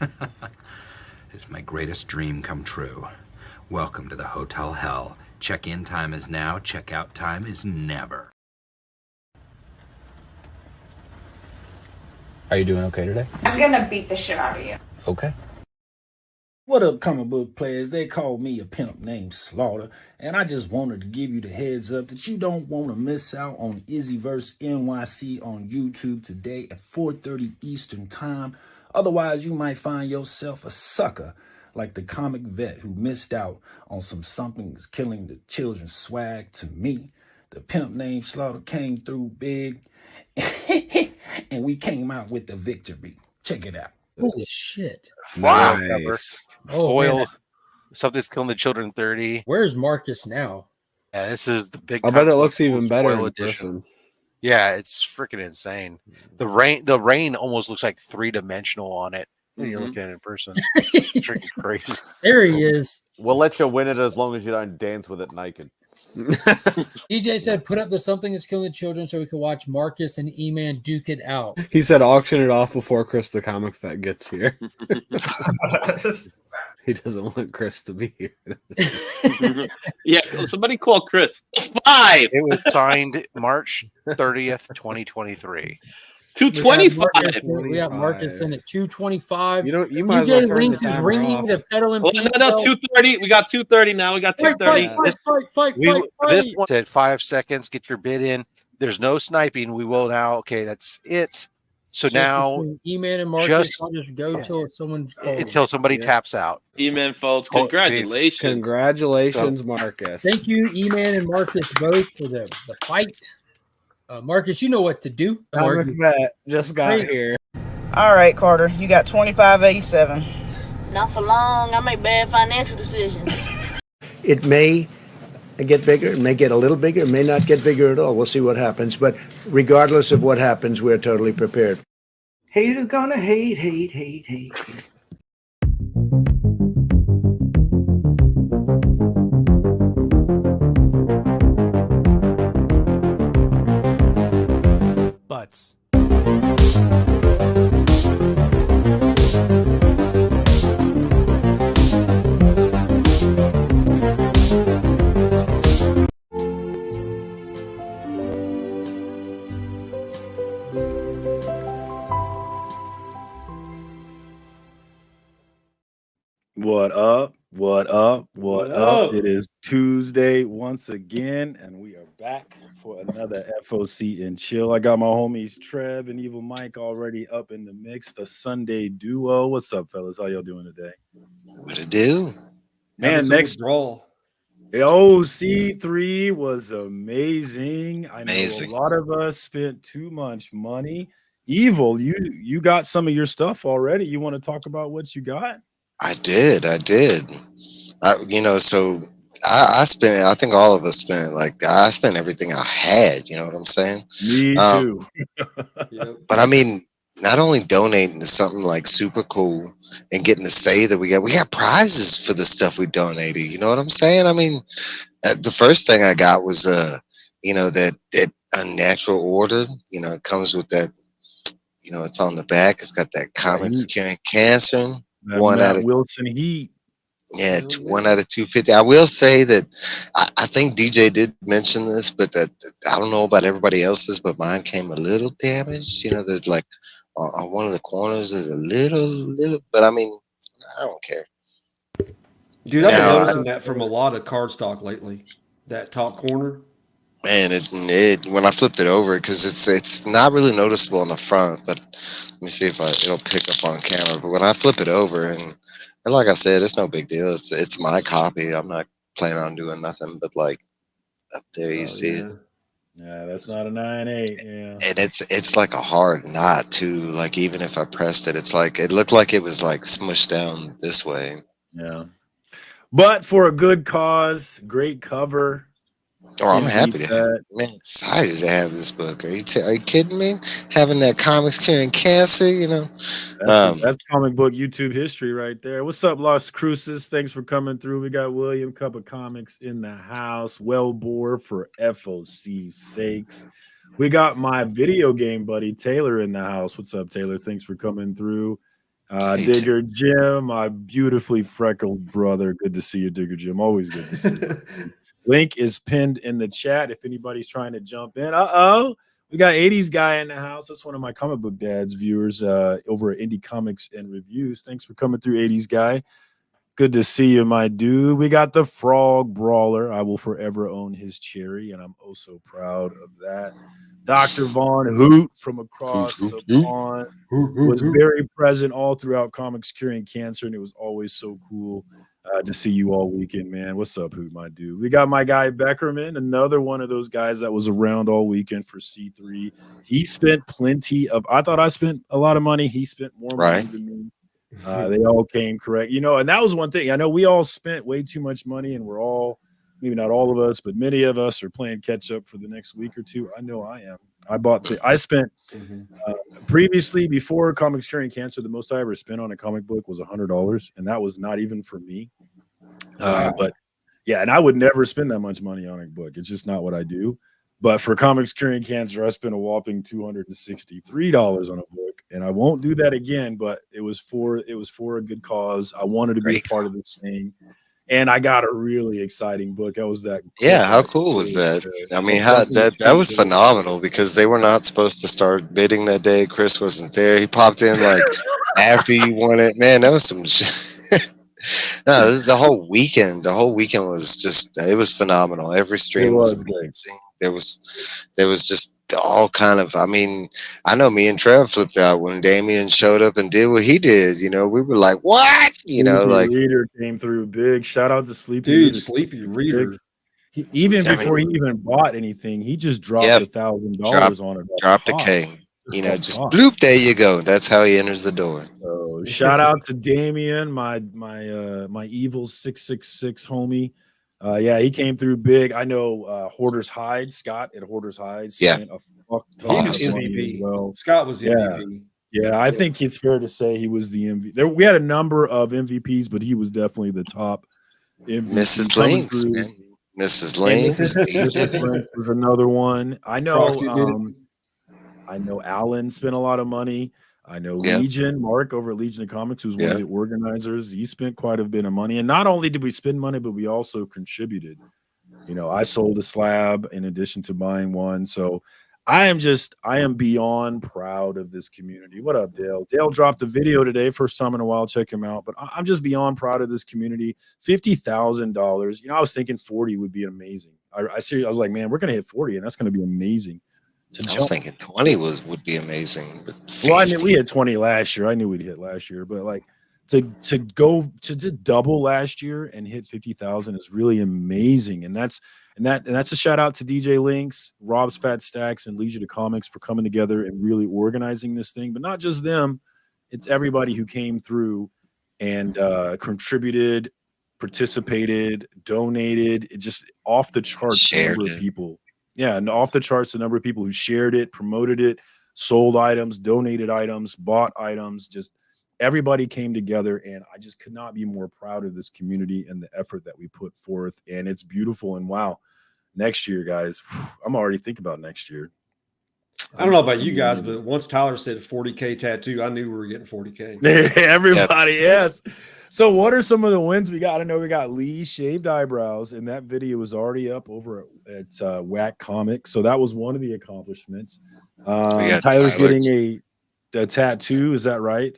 It's my greatest dream come true. Welcome to the Hotel Hell. Check-in time is now, check-out time is never. Are you doing okay today? I'm gonna beat the shit out of you. Okay. What up, comic book players? They call me a pimp named Slaughter, and I just wanted to give you the heads up that you don't want to miss out on Izzyverse NYC on YouTube today at 4:30 Eastern Time. Otherwise, you might find yourself a sucker like the comic vet who missed out on some Something's Killing the Children swag. To me, the pimp named Slaughter came through big, and we came out with the victory. Check it out. Holy shit. Nice. Oh, Foil. man. Something's Killing the Children 30. Where's Marcus now? Yeah, this is the big. I bet it looks even better in person. Yeah, it's freaking insane. The rain almost looks like 3-dimensional on it when you're looking at it in person. It's freaking crazy. There he is. We'll let you win it as long as you don't dance with it naked. DJ said, "Put up the Something is Killing the Children so we can watch Marcus and E-Man duke it out." He said, "Auction it off before Chris the comic vet gets here." He doesn't want Chris to be here. Yeah, somebody call Chris. 5. It was signed March 30th, 2023. 225. We got Marcus in at 225. You might as well DJ turn Links the is timer ringing off. the pedal and No, 230. We got 230 now. We got 230. This one said 5 seconds. Get your bid in. There's no sniping. We will now. Okay, that's it. So now, E-Man and Marcus, I'll just go till someone folds. until somebody taps out. E-Man folds. Congratulations. Congratulations, Marcus. Thank you, E-Man and Marcus, both for the fight. Marcus, you know what to do. Comic vet just got here. All right, Carter, you got 2587. Not for long. I make bad financial decisions. It may get bigger, it may get a little bigger, it may not get bigger at all. We'll see what happens. But regardless of what happens, we're totally prepared. Haters gonna hate. Butts. What up? What up? What up? It is Tuesday once again, and we are back for another FOC and chill. I got my homies Trev and Evil Mike already up in the mix. The Sunday duo. What's up, fellas? How y'all doing today? What to do? Man, next roll. OC3 was amazing. I know Amazing. a lot of us spent too much money. Evil, you got some of your stuff already. You want to talk about what you got? I did. So I spent, I think all of us spent, I spent everything I had, you know what I'm saying? Me too. But I mean, not only donating to something like super cool and getting to say that we got prizes for the stuff we donated, you know what I'm saying? I mean, the first thing I got was, that Unnatural Order, it comes with that, it's on the back. It's got that comics curing cancer. One out of Wilson Heat. Yeah, 1 out of 250. I will say that I think DJ did mention this, but that I don't know about everybody else's, but mine came a little damaged. There's like on one of the corners there's a little, but I mean, I don't care. Dude, I've been noticing that from a lot of cardstock lately. That top corner. Man, it when I flipped it over, because it's not really noticeable on the front, but let me see if it'll pick up on camera. But when I flip it over, and like I said, it's no big deal. It's my copy. I'm not planning on doing nothing, but like up there, you see it. Yeah, that's not a 9.8. Yeah, and it's like a hard knot too. Like even if I pressed it, it's like it looked like it was like smushed down this way. Yeah, but for a good cause, great cover. Oh, I'm happy to have it. Man, excited to have this book. Are you kidding me? Having that comics curing cancer, That's comic book YouTube history right there. What's up, Las Cruces? Thanks for coming through. We got William Cup of Comics in the house. Well bore for FOC's sakes. We got my video game buddy Taylor in the house. What's up, Taylor? Thanks for coming through. Digger Jim, my beautifully freckled brother. Good to see you, Digger Jim. Always good to see you. Link is pinned in the chat if anybody's trying to jump in. We got 80s guy in the house. That's one of my comic book dad's viewers over at Indie Comics and Reviews. Thanks for coming through, 80s guy. Good to see you, my dude. We got the Frog Brawler. I will forever own his cherry, and I'm oh so proud of that. Dr. Vaughn Hoot from across the pond was very present all throughout Comics Curing Cancer, and it was always so cool to see you all weekend, man. What's up, Hoot, my dude? We got my guy Beckerman, another one of those guys that was around all weekend for C3. He spent plenty of, I thought I spent a lot of money. He spent more money than me. They all came correct, and that was one thing. I know we all spent way too much money, and we're all, maybe not all of us, but many of us are playing catch up for the next week or two. I know I am. I spent previously, before Comics Curing Cancer, the most I ever spent on a comic book was $100, and that was not even for me. But yeah, and I would never spend that much money on a book. It's just not what I do. But for Comics Curing Cancer, I spent a whopping $263 on a book, and I won't do that again. But it was for a good cause. I wanted to be a part of this thing. And I got a really exciting book. That was that. Yeah, how cool was that? I mean, that was phenomenal because they were not supposed to start bidding that day. Chris wasn't there. He popped in like after you won it. Man, that was some shit. No, the whole weekend was just, it was phenomenal. Every stream was amazing. There was just all kind of, I mean, I know me and Trev flipped out when Damien showed up and did what he did. We were like, what? Like Reader came through big. Shout out to Sleepy Dude, Reader. Sleepy Reader. Before he even bought anything, he just dropped $1,000 on it. Dropped a K. Just bloop, there you go. That's how he enters the door. So shout out to Damien, my evil 666 homie. Yeah, he came through big. I know Hoarder's Hide, Scott at Hoarder's Hide spent a fuck ton of money as well. Scott was MVP. Yeah, I think it's fair to say he was the MVP. We had a number of MVPs, but he was definitely the top MVP. Mrs. Links, man. Mrs. Links. Mrs. Links was another one. I know Alan spent a lot of money. I know Legion, Mark over at Legion of Comics, who's one of the organizers. He spent quite a bit of money. And not only did we spend money, but we also contributed. I sold a slab in addition to buying one. So I am beyond proud of this community. What up, Dale? Dale dropped a video today, first time in a while. Check him out. But I'm just beyond proud of this community. $50,000. I was thinking 40 would be amazing. I was like, man, we're going to hit 40, and that's going to be amazing. I was thinking 20 would be amazing. But well, I mean, we had 20 last year. I knew we'd hit last year, but like to go to double last year and hit 50,000 is really amazing. And that's a shout out to DJ Links, Rob's Fat Stacks, and Legion of Comics for coming together and really organizing this thing. But not just them; it's everybody who came through and contributed, participated, donated. It just off the charts number of people. Yeah, and off the charts, the number of people who shared it, promoted it, sold items, donated items, bought items, just everybody came together, and I just could not be more proud of this community and the effort that we put forth, and it's beautiful. And wow, next year, guys, I'm already thinking about next year. I don't know about you guys, but once Tyler said 40K tattoo, I knew we were getting 40K. Everybody, yes. So what are some of the wins we got? I know we got Lee shaved eyebrows, and that video was already up over at Whack Comics. So that was one of the accomplishments. Tyler's getting a tattoo. Is that right?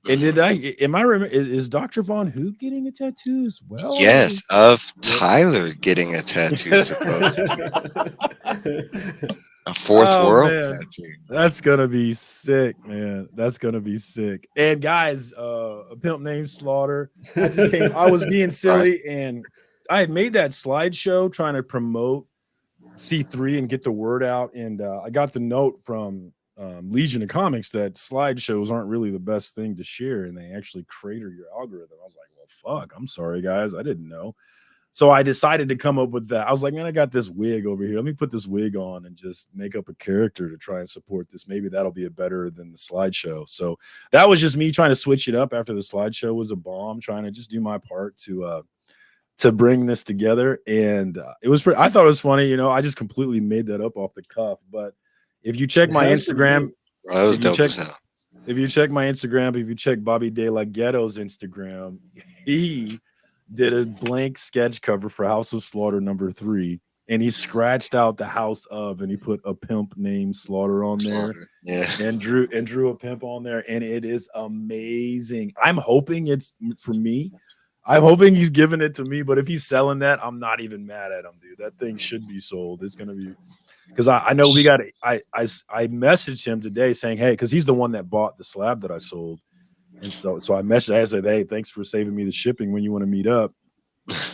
And is Dr. Von Hoop getting a tattoo as well? Yes, of Tyler getting a tattoo, supposedly. A fourth world tattoo. That's gonna be sick, man. That's gonna be sick. And guys, a pimp named Slaughter. I was being silly, and I had made that slideshow trying to promote C3 and get the word out. And I got the note from Legion of Comics that slideshows aren't really the best thing to share, and they actually crater your algorithm. I was like, well, fuck, I'm sorry, guys. I didn't know. So I decided to come up with that. I was like, man, I got this wig over here. Let me put this wig on and just make up a character to try and support this. Maybe that'll be better than the slideshow. So that was just me trying to switch it up after the slideshow was a bomb, trying to just do my part to bring this together. And I thought it was funny. I just completely made that up off the cuff. But if you check my Instagram, that was dope as hell. if you check my Instagram, if you check Bobby De La Ghetto's Instagram, he did a blank sketch cover for House of Slaughter #3, and he scratched out the House of, and he put a pimp named Slaughter on there, and drew a pimp on there, and it is amazing. I'm hoping it's for me. I'm hoping he's giving it to me, but if he's selling that, I'm not even mad at him, dude. That thing should be sold. It's gonna be, because I know we got. I messaged him today saying, hey, because he's the one that bought the slab that I sold. And so I messaged, I said, hey, thanks for saving me the shipping when you want to meet up.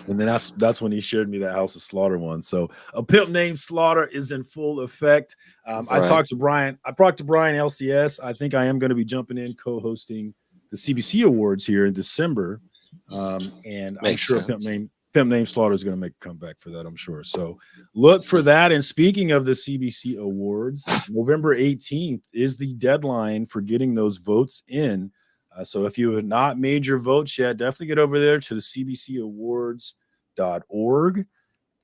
And then that's when he shared me that House of Slaughter one. So a pimp named Slaughter is in full effect. I talked to Brian. I talked to Brian LCS. I think I am going to be jumping in co-hosting the CBC Awards here in December. And I'm sure Pimp Named Slaughter is going to make a comeback for that, I'm sure. So look for that. And speaking of the CBC Awards, November 18th is the deadline for getting those votes in. So if you have not made your votes yet, definitely get over there to the cbcawards.org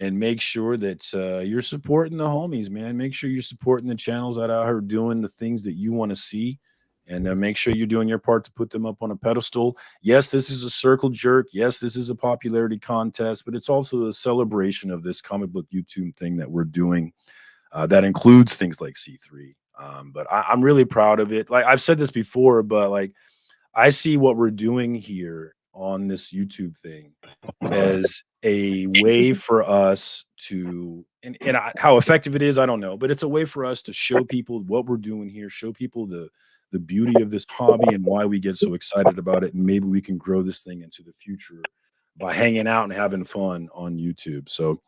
and make sure that you're supporting the homies, man. Make sure you're supporting the channels that are out here doing the things that you want to see, and make sure you're doing your part to put them up on a pedestal. Yes, this is a circle jerk. Yes, this is a popularity contest, but it's also a celebration of this comic book YouTube thing that we're doing that includes things like C3. But I'm really proud of it. Like I've said this before, but like, I see what we're doing here on this YouTube thing as a way for us to, and how effective it is, I don't know, but it's a way for us to show people what we're doing here, show people the beauty of this hobby and why we get so excited about it. And maybe we can grow this thing into the future by hanging out and having fun on YouTube. So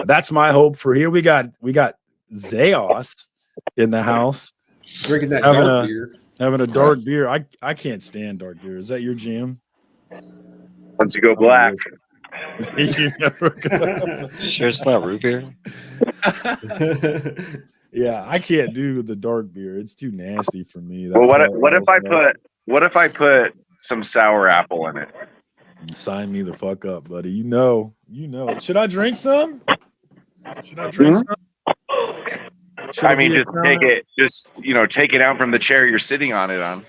that's my hope for here. We got Zeos in the house. Drinking that dark beer. Having a dark beer. I can't stand dark beer. Is that your jam? Once you go black. You never go. Sure it's not root beer? Yeah, I can't do the dark beer. It's too nasty for me. Well, what if I put some sour apple in it? Sign me the fuck up, buddy. You know. Should I drink some? Some? I mean, take it out from the chair you're sitting on it on.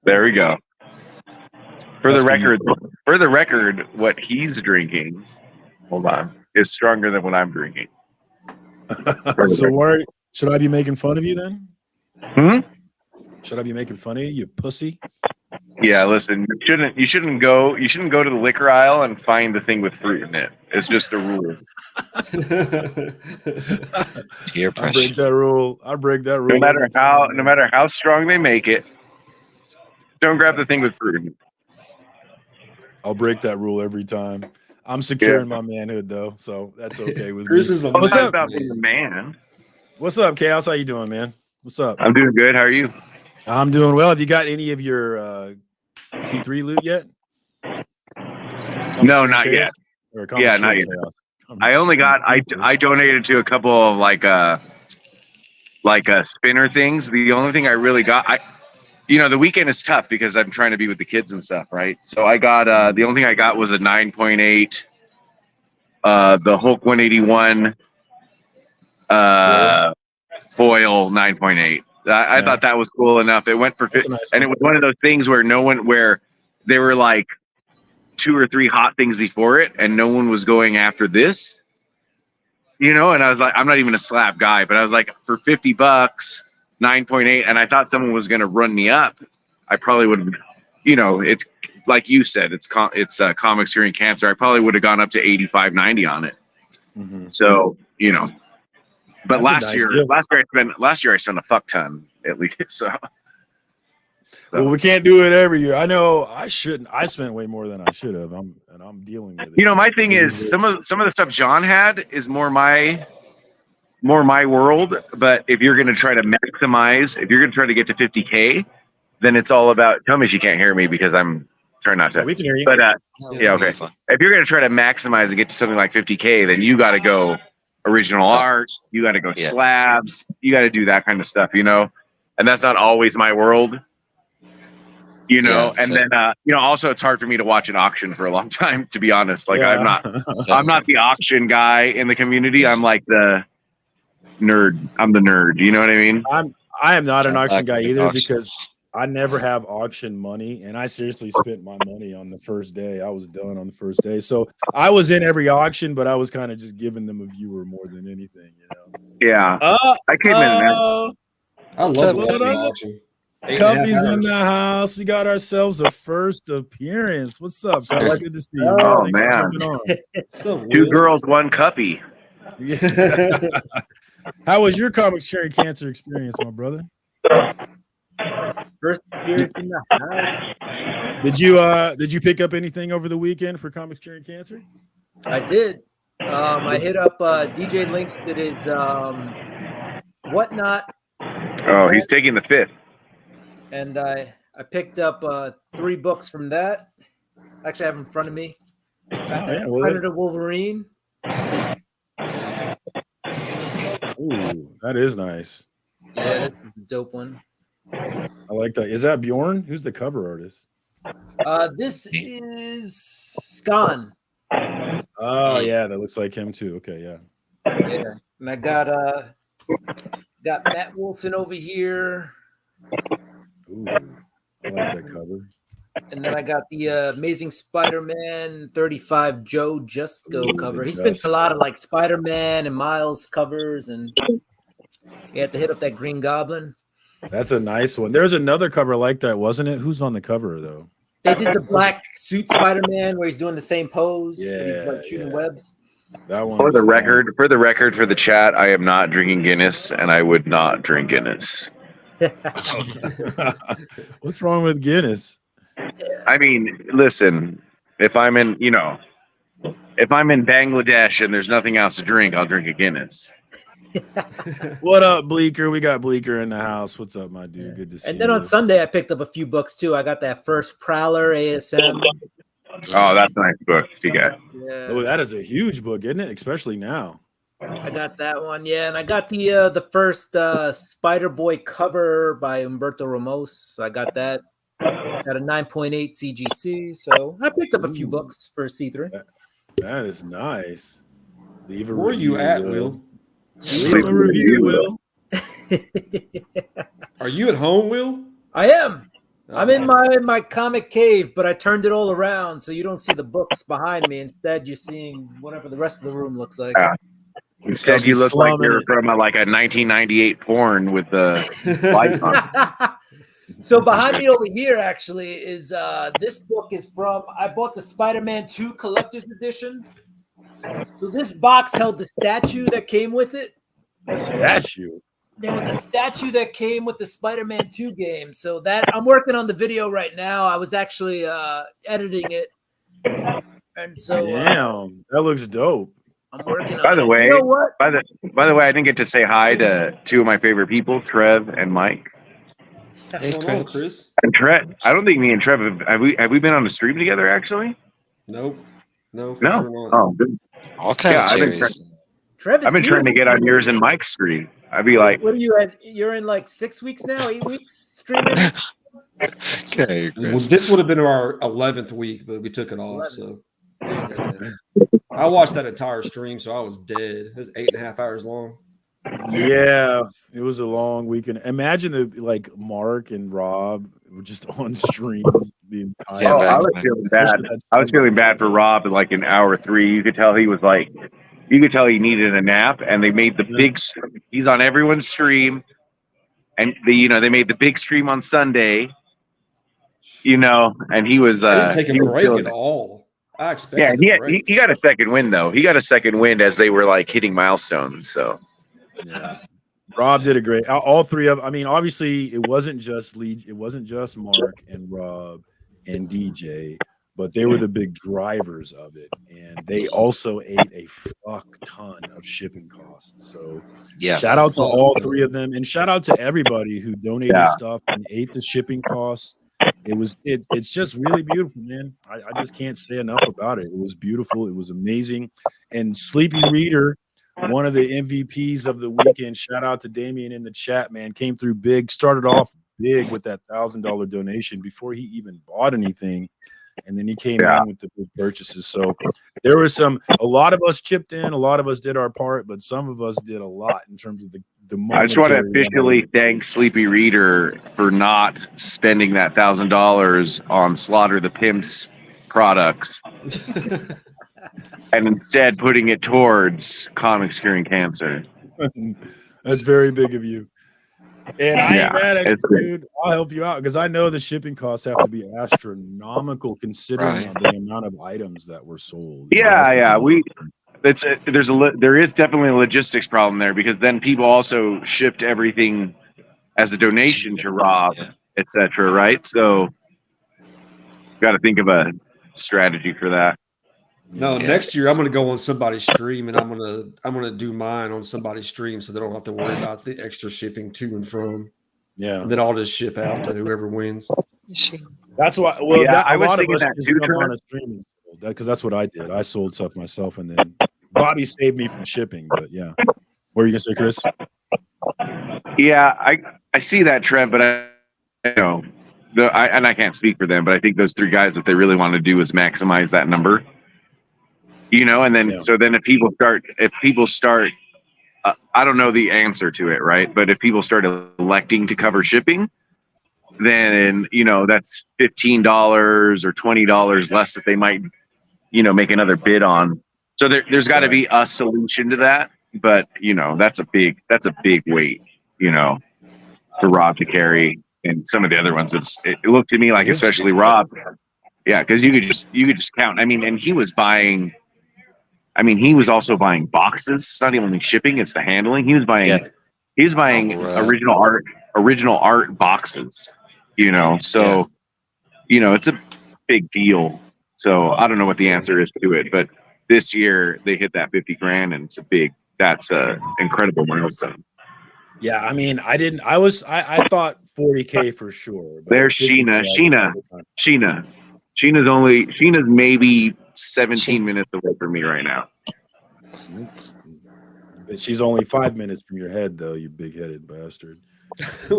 There we go. For the record, what he's drinking, hold on, is stronger than what I'm drinking. So should I be making fun of you then? Should I be making fun of you, you pussy? Yeah, listen, you shouldn't go to the liquor aisle and find the thing with fruit in it. It's just a rule. Peer pressure. I break that rule. No matter how strong they make it, don't grab the thing with fruit in it. I'll break that rule every time. I'm securing my manhood though, so that's okay with me. What's up, man? What's up, Chaos? How you doing, man? What's up? I'm doing good. How are you? I'm doing well. Have you got any of your C3 loot yet? No, not yet. Yeah, not yet. I only got. I donated to a couple of like spinner things. The only thing I really got, the weekend is tough because I'm trying to be with the kids and stuff, right? So I got the only thing I got was a 9.8, the Hulk 181 foil 9.8. I thought that was cool enough. It went for and it was one of those things where where there were like 2 or 3 hot things before it, and no one was going after this, And I was like, I'm not even a slab guy, but I was like, for $50, 9.8, and I thought someone was going to run me up. I probably would, it's like you said, it's comics curing cancer. I probably would have gone up to 85, 90 on it. Mm-hmm. So, but last year I spent a fuck ton at least. So. Well, we can't do it every year. I know I shouldn't. I spent way more than I should have. I'm dealing with it. My thing is some of the stuff John had is more my world. But if you're going to try to maximize, if you're going to try to get to 50K, then it's all about. Tell me if you can't hear me because I'm trying not to. We can hear you. But yeah, okay. If you're going to try to maximize and get to something like 50K, then you got to go original art. You got to go slabs. You got to do that kind of stuff. And that's not always my world. And then also it's hard for me to watch an auction for a long time, to be honest. Like I'm not the auction guy in the community. I'm like the nerd. I'm the nerd. You know what I mean? I am not an I auction like guy winning either auctions. because I never have auction money, and I seriously spent my money on the first day. I was done on the first day, so I was in every auction, but I was kind of just giving them a viewer more than anything, you know. Yeah, I came in and out. I What's love up, watching the Cuffy? auction. 8.5 Cuffy's in hours. the house. We got ourselves a first appearance. What's up, Cuffy? Good to see you, man. Oh Thanks for man, jumping on. What's up, two Will? girls, one cuppy. Yeah. How was your comics sharing cancer experience, my brother? First appearance in the house. Did you pick up anything over the weekend for comics sharing cancer? I did. I hit up DJ Links did his whatnot, Oh, he's taking the fifth. and I picked up 3 books from that. Actually, I have them in front of me. Predator Wolverine. Ooh, that is nice. Yeah, this is a dope one. I like that. Is that Bjorn? Who's the cover artist? This is Scan. Oh yeah, that looks like him too. Okay, yeah. Yeah, and I got Matt Wilson over here. Ooh, I like that cover. And then I got the Amazing Spider-Man 35 Joe Jusko cover. He's been to a lot of like Spider-Man and Miles covers, and you had to hit up that Green Goblin. That's a nice one. There's another cover like that, wasn't it? Who's on the cover though? They did the black suit Spider-Man where he's doing the same pose. Yeah, he's like shooting webs. That one. For the record, for the chat, I am not drinking Guinness, and I would not drink Guinness. What's wrong with Guinness? I mean, listen, if I'm in Bangladesh and there's nothing else to drink, I'll drink a Guinness. What up, Bleeker? We got Bleeker in the house. What's up, my dude? Good to see you. And then on Sunday, I picked up a few books too. I got that first Prowler ASM. Oh, that's a nice book to get. Yeah. Oh, that is a huge book, isn't it? Especially now. I got that one, yeah, and I got the first Spider Boy cover by Umberto Ramos. So I got that. Got a 9.8 CGC. So I picked up a few books for C3. That is nice. Leave a Where are you review, at, Will? Will? Leave a review, Will. Are you at home, Will? I am. I'm in my comic cave, but I turned it all around so you don't see the books behind me. Instead, you're seeing whatever the rest of the room looks like. Instead, you look like you're from a 1998 porn with the lights on. So behind me over here, actually, is this book is from. I bought the Spider-Man 2 Collector's Edition. So this box held the statue that came with it. A statue. There was a statue that came with the Spider-Man 2 game. So that I'm working on the video right now. I was actually editing it, and so Damn, that looks dope. I'm working on By the it. way, You know what? by the way, I didn't get to say hi to 2 of my favorite people, Trev and Mike. What's going on, Chris? And Trev, I don't think me and Trev have we been on a stream together actually? Nope. No. No. Sure not. Oh, good. All kinds of I've been, cherries. Trevor's I've been trying to get on yours and Mike's stream. I'd be like, what are you at? You're in like 6 weeks now, 8 weeks streaming. Okay, Well, Chris. this would have been our 11th week, but we took it off. 11. So I watched that entire stream, so I was dead. It was 8.5 hours long. Yeah, it was a long weekend. Imagine if like Mark and Rob were just on streams the entire. Yeah, oh, I back was to feeling bad. I was feeling bad for Rob in like in hour 3. You could tell he was like, you could tell he needed a nap, and they made the big. He's on everyone's stream, and they made the big stream on Sunday. And he was. I didn't take a he was break feeling at it. all. I expected. Yeah, a break. he got a second win though. He got a second win as they were like hitting milestones. So. Yeah. Rob did a great. All 3 of. I mean, obviously, it wasn't just Mark and Rob and DJ, but they were the big drivers of it, and they also ate a fuck ton of shipping costs. So, Yeah. shout out to all 3 of them, and shout out to everybody who donated stuff and ate the shipping costs. It's just really beautiful, man. I just can't say enough about it. It was beautiful. It was amazing, and Sleepy Reader, one of the MVPs of the weekend. Shout out to Damien in the chat, man. Came through big, started off big with that $1,000 donation before he even bought anything. And then he came in with the big purchases. So there was a lot of us chipped in, a lot of us did our part, but some of us did a lot in terms of the I just want to momentary officially thank Sleepy Reader for not spending that $1,000 on Slaughter the Pimp's products and instead putting it towards comics curing cancer. That's very big of you. And I ain't mad at it's you, great. dude. I'll help you out because I know the shipping costs have to be astronomical considering the amount of items that were sold. Yeah. There is definitely a logistics problem there because then people also shipped everything as a donation to Rob, etc. Right? So, got to think of a strategy for that. No, next year I'm going to go on somebody's stream and I'm going to do mine on somebody's stream so they don't have to worry about the extra shipping to and from. Yeah. And then I'll just ship out to whoever wins. That's why. Well, Yeah, that, I a was lot of thinking us that just too, come Trent. on a stream and sold that because that's what I did. I sold stuff myself, and then Bobby saved me from shipping. But yeah, what are you gonna say, Chris? Yeah, I see that, Trent, but I know and I can't speak for them, but I think those three guys, what they really want to do is maximize that number. And then so then if people start, I don't know the answer to it, right? But if people start electing to cover shipping, then that's $15 or $20 less that they might make another bid on. So there's got to be a solution to that, but that's a big weight for Rob to carry, and some of the other ones it looked to me like, especially Rob, because you could just count. I mean, and he was buying. I mean, he was also buying boxes. It's not even only shipping; it's the handling. He was buying original art boxes. So it's a big deal. So I don't know what the answer is to it, but this year they hit that 50 grand, and that's a incredible milestone. Yeah, I mean, I thought 40K for sure. But There's Sheena. Sheena's maybe 17 minutes away from me right now. But she's only 5 minutes from your head, though, you big-headed bastard. This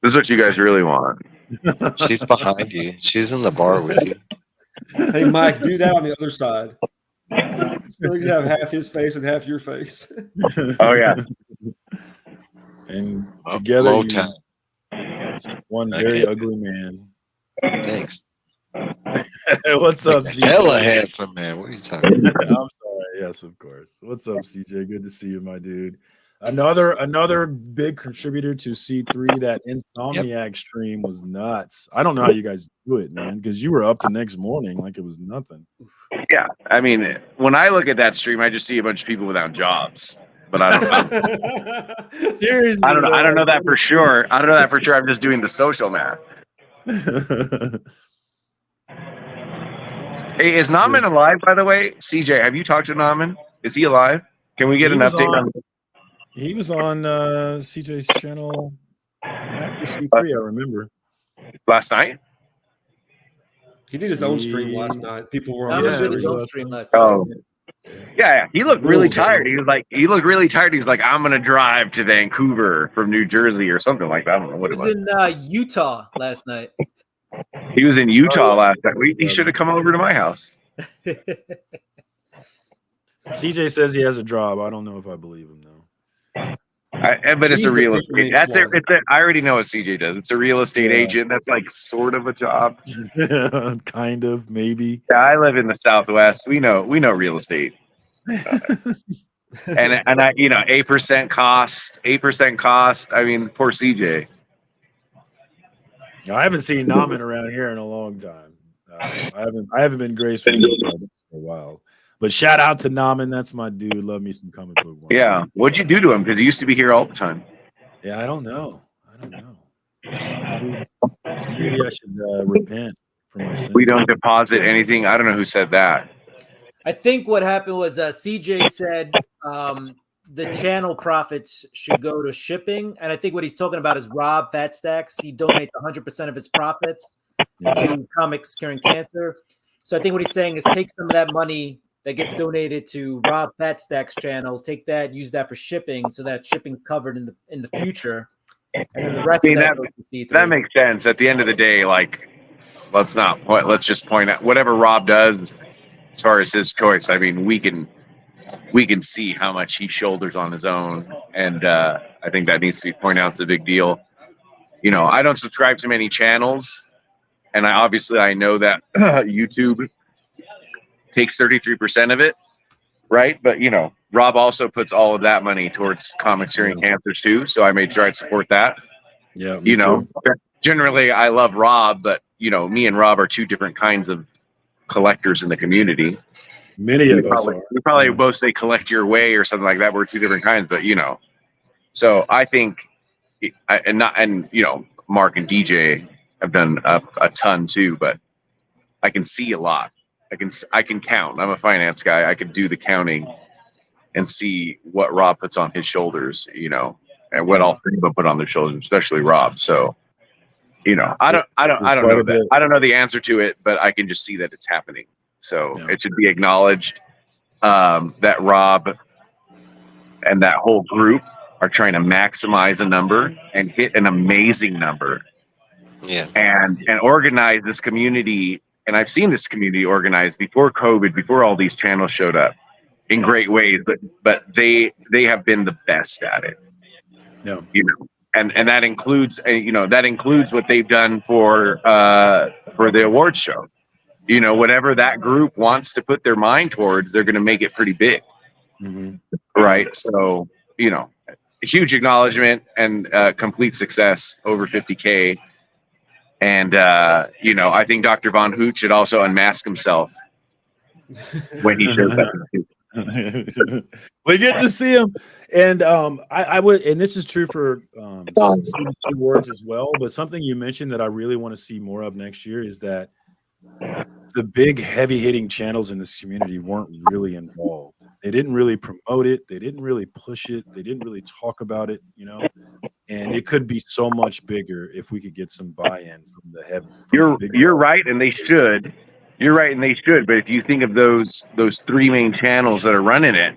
is what you guys really want. She's behind you. She's in the bar with you. Hey, Mike, do that on the other side. So you have half his face and half your face. Oh yeah. And together, Low you time. one very ugly man. Thanks. What's up, CJ? Hella handsome man. What are you talking about? I'm sorry. Yes, of course. What's up, CJ? Good to see you, my dude. Another big contributor to C3. That Insomniac stream was nuts. I don't know how you guys do it, man, because you were up the next morning like it was nothing. Yeah, I mean, when I look at that stream, I just see a bunch of people without jobs. But I don't know. Seriously, I don't know that for sure. I don't know that for sure. I'm just doing the social math. Hey, is Naman alive, by the way? CJ, have you talked to Naman? Is he alive? Can we get an update on? He was on CJ's channel after C3, I remember. Last night? He did his own stream last night. People were on his own stream last night. Oh. Yeah. He looked really tired. He looked really tired. He's like, I'm gonna drive to Vancouver from New Jersey or something like that. I don't know what it was. He was in Utah last night. He was in Utah last night. He should have come over to my house. CJ says he has a job. I don't know if I believe him though. But it's a real estate. I already know what CJ does. It's a real estate agent. That's like sort of a job. Kind of, maybe. Yeah, I live in the Southwest. We know real estate. and I 8% cost. I mean, poor CJ. I haven't seen Naman around here in a long time. I haven't been graced with these projects for a while. But shout out to Naman. That's my dude. Love me some comic book. Yeah. What'd you do to him? Because he used to be here all the time. Yeah, I don't know. Maybe I should repent for my sins. We don't deposit anything. I don't know who said that. I think what happened was CJ said the channel profits should go to shipping. And I think what he's talking about is Rob Fat Stacks. He donates 100% of his profits to Comics Curing Cancer. So I think what he's saying is take some of that money that gets donated to Rob Fat Stacks channel, take that, use that for shipping, so that shipping's covered in the future. And then the rest of that makes sense. At the end of the day, like, let's just point out whatever Rob does as far as his choice. I mean, we can we can see how much he shoulders on his own, and I think that needs to be pointed out. It's a big deal. You know, I don't subscribe to many channels, and I know that YouTube takes 33% of it, right? But you know, Rob also puts all of that money towards comics curing cancers too, so I may try to support that. Yeah, you know, generally I love Rob, but you know, me and Rob are two different kinds of collectors in the community. Many of us are. We probably both say collect your way or something like that. We're two different kinds, but you know, so I think, and you know, Mark and DJ have done a ton too, but I can see a lot. I can count. I'm a finance guy. I can do the counting and see what Rob puts on his shoulders, you know, and what all three of them put on their shoulders, especially Rob. So, you know, I don't know that. I don't know the answer to it, but I can just see that it's happening. So it should be acknowledged that Rob and that whole group are trying to maximize a number and hit an amazing number. Yeah. And organize this community. And I've seen this community organized before COVID, before all these channels showed up in great ways, but they have been the best at it. Yeah. You know, and that includes what they've done for the awards show. You know, whatever that group wants to put their mind towards, they're going to make it pretty big. Right. So, you know, a huge acknowledgement and complete success, over 50K. And, you know, I think Dr. Von Hoot should also unmask himself when he shows up. We get to see him. And I would, and this is true for CDC awards as well, but something you mentioned that I really want to see more of next year is that the big heavy hitting channels in this community weren't really involved. They didn't really promote it. They didn't really push it. They didn't really talk about it, you know, and it could be so much bigger if we could get some buy-in from the heavy. You're right. And they should. You're right. And they should. But if you think of those three main channels that are running it,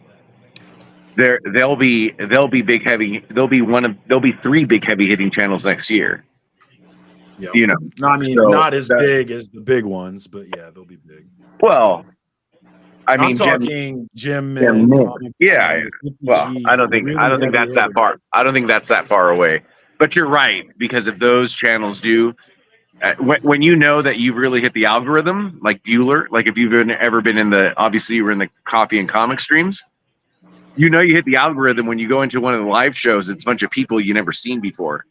they'll be big heavy. There'll be three big heavy hitting channels next year. Yeah. You know, no, I mean, not as big as the big ones, but yeah, they'll be big. Well, I'm talking Jim. Yeah. Well, I don't think that's that far. I don't think that's that far away. But you're right, because if those channels do, when you know that you've really hit the algorithm, like Bueller, like if you've ever been obviously you were in the coffee and comic streams, you know you hit the algorithm when you go into one of the live shows. It's a bunch of people you never seen before,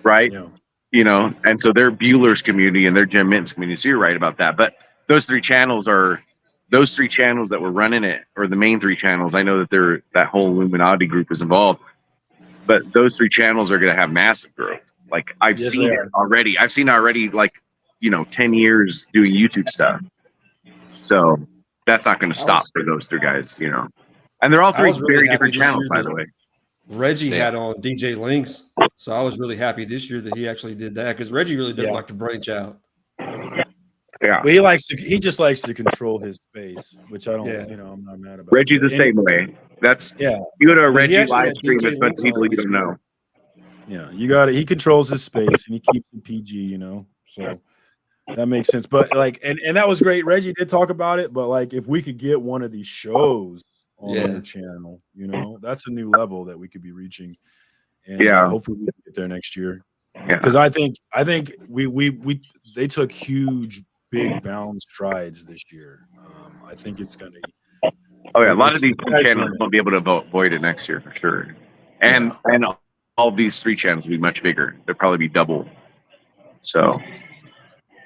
right? Yeah. You know, and so they're Bueller's community and they're Jim Minton's community. So you're right about that. But those three channels that were running it, or the main three channels. I know that that whole Illuminati group is involved, but those three channels are going to have massive growth. Like I've seen it already. I've seen already, like, you know, 10 years doing YouTube stuff. So that's not going to stop for those three guys, you know. And they're all three very different channels, by the way. Reggie had on DJ Links, so I was really happy this year that he actually did that, because Reggie really doesn't like to branch out. Yeah, well, he just likes to control his space, which I don't. You know, I'm not mad about. Reggie's the same way. You go to a Reggie live stream with a bunch of people you don't know. Yeah, you got it. He controls his space and he keeps it PG, you know. So that makes sense. But like, and that was great. Reggie did talk about it, but like, if we could get one of these shows on our channel, you know, that's a new level that we could be reaching. And hopefully we can get there next year. Because I think they took huge, big bound strides this year. I think it's gonna. Oh yeah, a lot of these channels won't be able to avoid it next year for sure. And all these three channels will be much bigger. They'll probably be double. So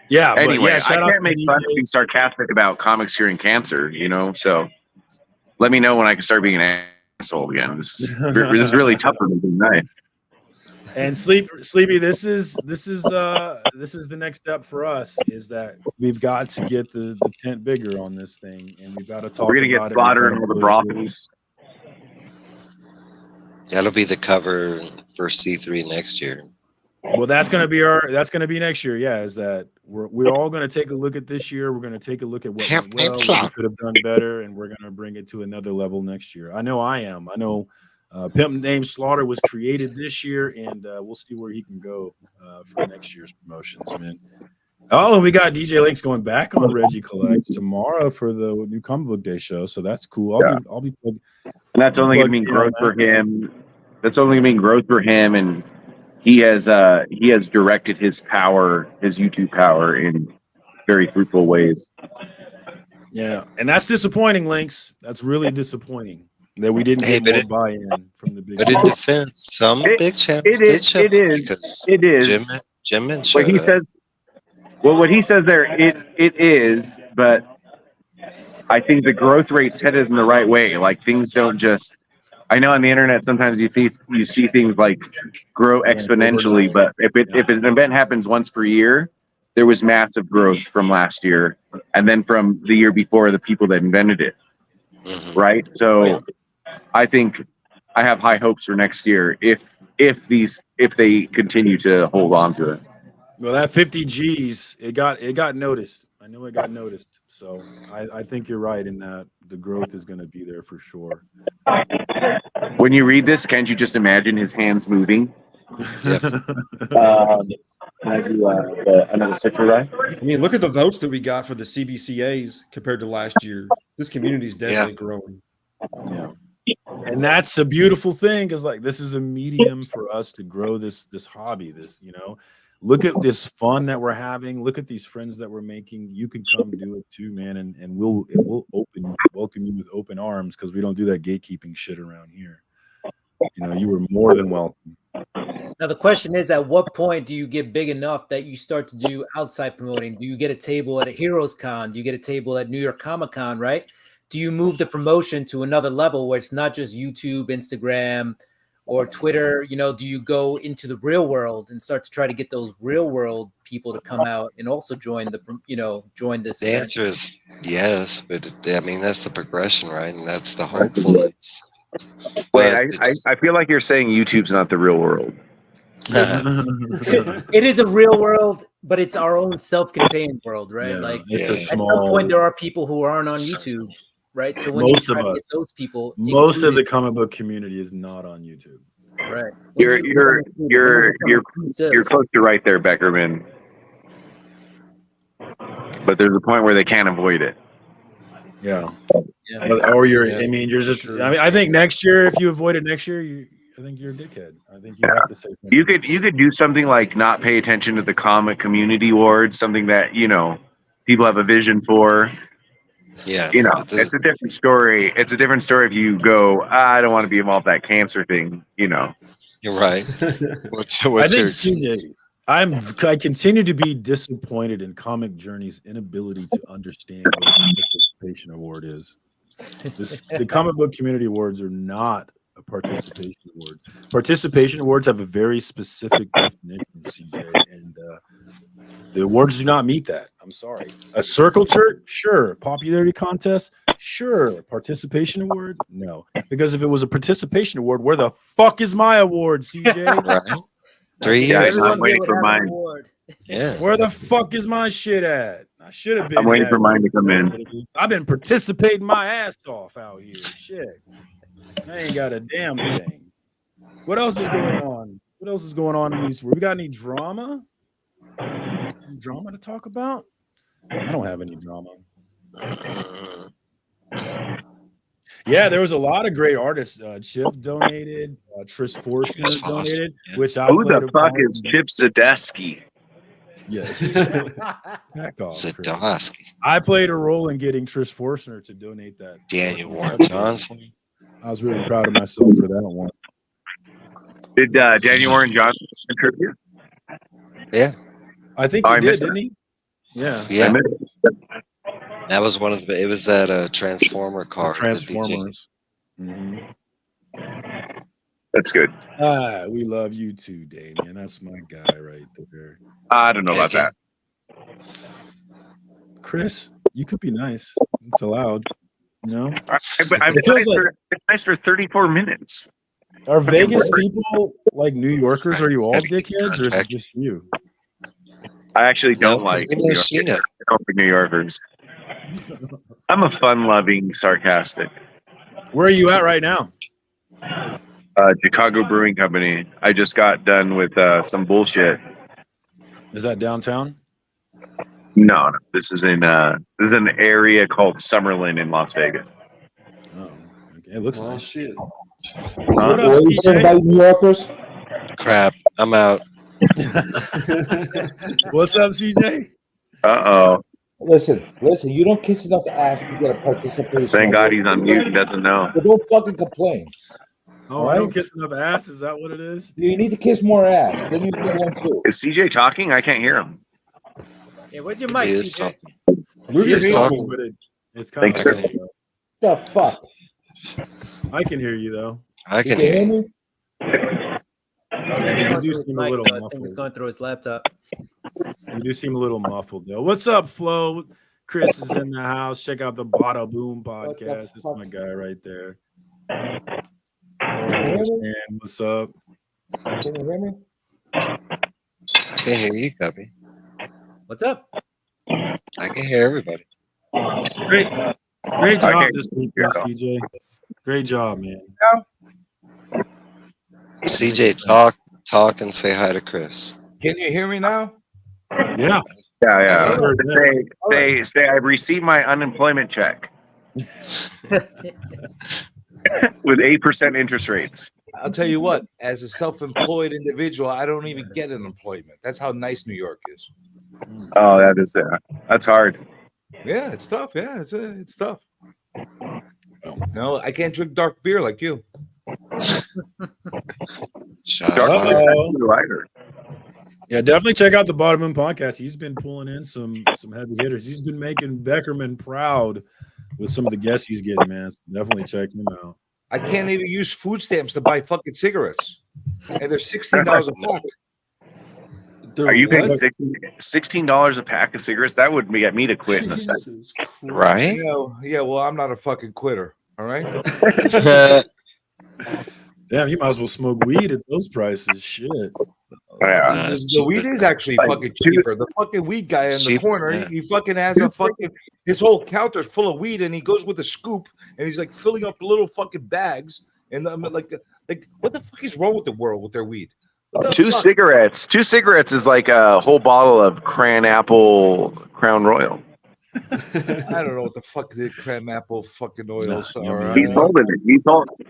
yeah. Anyway, I can't make fun of being sarcastic about comics curing cancer, you know. So let me know when I can start being an asshole again. This is really tough for me to be nice. And Sleepy, this is the next step for us, is that we've got to get the tent bigger on this thing, and we've got to talk. We're gonna get Slaughter and all the brothels. That'll be the cover for C3 next year. Well, that's gonna be next year. Yeah, is that we're all gonna take a look at this year. We're gonna take a look at what went well, what we could have done better, and we're gonna bring it to another level next year. I know I am. I know Pimp Named Slaughter was created this year, and we'll see where he can go for next year's promotions, man. Oh, we got DJ Links going back on Reggie Collect tomorrow for the new Comic Book Day show, so that's cool. I'll be and that's only going to mean growth for him. That's only going to mean growth for him, and he has directed his YouTube power in very fruitful ways. Yeah, and that's disappointing, Links. That's really disappointing that we didn't get more buy-in from the big. But in defense, some big channels did show up because it is. Jim mentioned what he says. Well, what he says there, it is, but I think the growth rate's headed in the right way. Like things don't just. I know on the internet sometimes you see things like grow exponentially, but if an event happens once per year, there was massive growth from last year, and then from the year before, the people that invented it, right? So, I think I have high hopes for next year if they continue to hold on to it. Well, that 50 G's, it got noticed. I know it got noticed. So I think you're right in that the growth is going to be there for sure. When you read this, can't you just imagine his hands moving? Can I do another picture, right? I mean, look at the votes that we got for the CBCAs compared to last year. This community is definitely growing. Yeah. And that's a beautiful thing because like this is a medium for us to grow this hobby. Look at this fun that we're having. Look at these friends that we're making. You can come do it too, man, and we'll welcome you with open arms because we don't do that gatekeeping shit around here. You were more than welcome. Now the question is, at what point do you get big enough that you start to do outside promoting? Do you get a table at a Heroes Con? Do you get a table at New York Comic Con, right? Do you move the promotion to another level where it's not just YouTube, Instagram, or Twitter? Do you go into the real world and start to try to get those real world people to come out and also join this? The answer is yes, but I mean that's the progression, right? And that's the hopefulness. Wait, I feel like you're saying YouTube's not the real world. It is a real world, but it's our own self-contained world, right? It's a small. At some point, there are people who aren't on YouTube, right? So when most you try of to us, get those people, most of the comic book community is not on YouTube. Right. You're close to right there, Beckerman. But there's a point where they can't avoid it. Yeah. Or you're. I mean, you're just. I mean, I think next year, if you avoid it next year, I think you're a dickhead. I think you have to say something. You could do something like not pay attention to the comic community awards, something that people have a vision for. Yeah. It's a different story. It's a different story if you go, I don't want to be involved in that cancer thing. You're right. What's I think CJ. I continue to be disappointed in Comic Journey's inability to understand what the participation award is. The comic book community awards are not a participation award. Participation awards have a very specific definition, CJ, and the awards do not meet that. I'm sorry. A circle chart, sure. Popularity contest, sure. Participation award, no. Because if it was a participation award, where the fuck is my award, CJ? Right. 3 years. I'm waiting for mine. Yeah. Where the fuck is my shit at? I should have been. I'm waiting for mine to come in. I've been participating my ass off out here. Shit. I ain't got a damn thing. What else is going on? What else is going on in these? We got any drama? Any drama to talk about? I don't have any drama. Yeah, there was a lot of great artists. Chip donated. Tris Forstner donated. Which I who the fuck is Chip Zdarsky? Yeah, back off, Zdarsky. I played a role in getting Tris Forstner to donate that. Daniel Warren Johnson. I was really proud of myself for that one. Did Daniel Warren Johnson contribute? Yeah, I think he did, didn't he? Yeah. Yeah. That was one of the. It was that Transformer car. Transformers. Mm-hmm. That's good. We love you too, Damien. That's my guy right there. I don't know about that. Chris, you could be nice. It's allowed. No. It's nice for 34 minutes. Are Vegas people like New Yorkers? Are you all dickheads, or is it just you? I actually don't like New Yorkers. I'm a fun-loving, sarcastic. Where are you at right now? Chicago Brewing Company. I just got done with some bullshit. Is that downtown? No. This is in an area called Summerlin in Las Vegas. Oh, okay. It looks Oh nice. shit. What up, What are you saying CJ? about New Yorkers? Crap, I'm out. What's up, CJ? Uh-oh. Listen. You don't kiss enough ass to get a participation Thank God award. he's on mute and doesn't know. So don't fucking complain. Oh, I don't kiss enough ass. Is that what it is? You need to kiss more ass. Then you get one too. Is CJ talking? I can't hear him. Yeah, where's your mic, He is CJ? talking. He is talking. talking, but it's kind Thanks, of sir. low, though. The fuck? I can hear you though. I can hear you. me? Yeah, you do seem a little I think it's muffled. going through his laptop. You do seem a little muffled though. What's up, Flo? Chris is in the house. Check out the Bada Boom podcast. This is my guy right there. What's up? Can you hear me? I can hear you, Cubby. What's up? I can hear everybody. Great job this week, CJ. Great job, man. CJ, talk and say hi to Chris. Can you hear me now? Yeah. Yeah. Say I've received my unemployment check with 8% interest rates. I'll tell you what, as a self-employed individual, I don't even get an employment. That's how nice New York is. Oh, that's hard. Yeah, it's tough. Yeah, it's tough. No, I can't drink dark beer like you. Yeah, definitely check out the Bottom End podcast. He's been pulling in some heavy hitters. He's been making Beckerman proud with some of the guests he's getting, man. So definitely check him out. I can't even use food stamps to buy fucking cigarettes, and they're $16 a pack. Are you paying $16 a pack of cigarettes? That would get me to quit in a second. Right? Yeah, well, I'm not a fucking quitter. All right. Damn, you might as well smoke weed at those prices. Shit. Yeah. The weed is actually fucking cheaper. The fucking weed guy in the corner, he fucking has a fucking his whole counter's full of weed, and he goes with a scoop, and he's like filling up little fucking bags, and I'm like what the fuck is wrong with the world with their weed? Two cigarettes is like a whole bottle of Crown Royal. I don't know what the fuck the cran apple fucking oils are. He's holding it.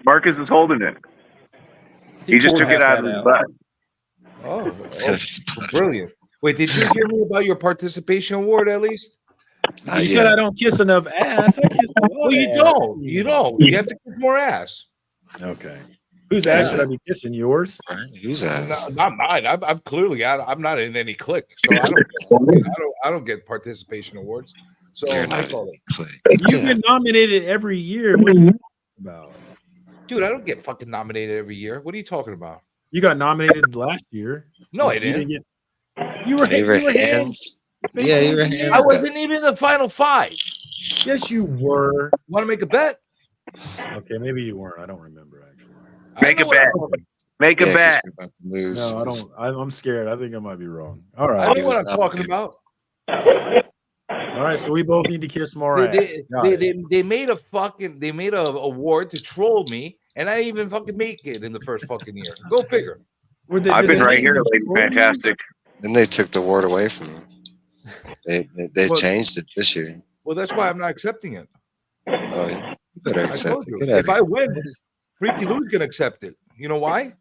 Marcus is holding it. He just took it out of his butt. Oh, brilliant. Wait, did you hear me about your participation award at least? You said I don't kiss enough ass. I kiss well, you don't. You don't. You have to kiss more ass. Okay. Whose ass should I be kissing? Yours? Whose ass? Not mine. I'm clearly I'm not in any clique, so I don't get participation awards. So You're not You've been nominated every year. What are you talking about? Dude, I don't get fucking nominated every year. What are you talking about? You got nominated last year. No, I didn't. You were hands. Yeah, you were hands. I wasn't even in the final 5. Yes, you were. Want to make a bet? Okay, maybe you weren't. I don't remember actually. Make a bet. Make a bet. No, I don't. I'm scared. I think I might be wrong. All right. I know what I'm talking about. All right, so we both need to kiss more ass. They made a award to troll me, and I even fucking make it in the first fucking year. Go figure. I've been right here, lady. Fantastic. Then they took the award away from him. They changed it this year. Well, that's why I'm not accepting it. Oh, yeah. You better accept it. If I win, Freaky Lou's gonna accept it. You know why?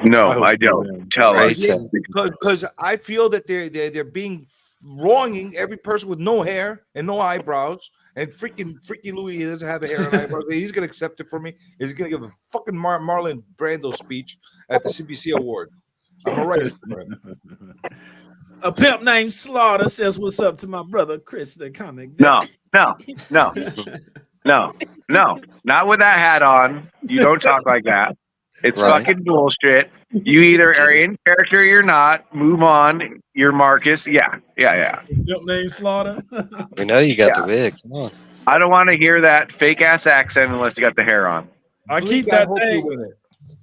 No, I don't. Tell us. Because I feel that they're being wronging every person with no hair and no eyebrows. And freaking Freaky Louie doesn't have a hair and eyebrows. He's gonna accept it for me. He's gonna give a fucking Marlon Brando speech at the CBC Award. I'm gonna write it for him. A pimp named Slaughter says, "What's up to my brother Chris, the comic?" No, not with that hat on. You don't talk like that. It's fucking bullshit. You either are in character or you're not. Move on. You're Marcus. Yeah. Pimp named Slaughter. We know you got the wig. Come on. I don't want to hear that fake ass accent unless you got the hair on. I keep that thing.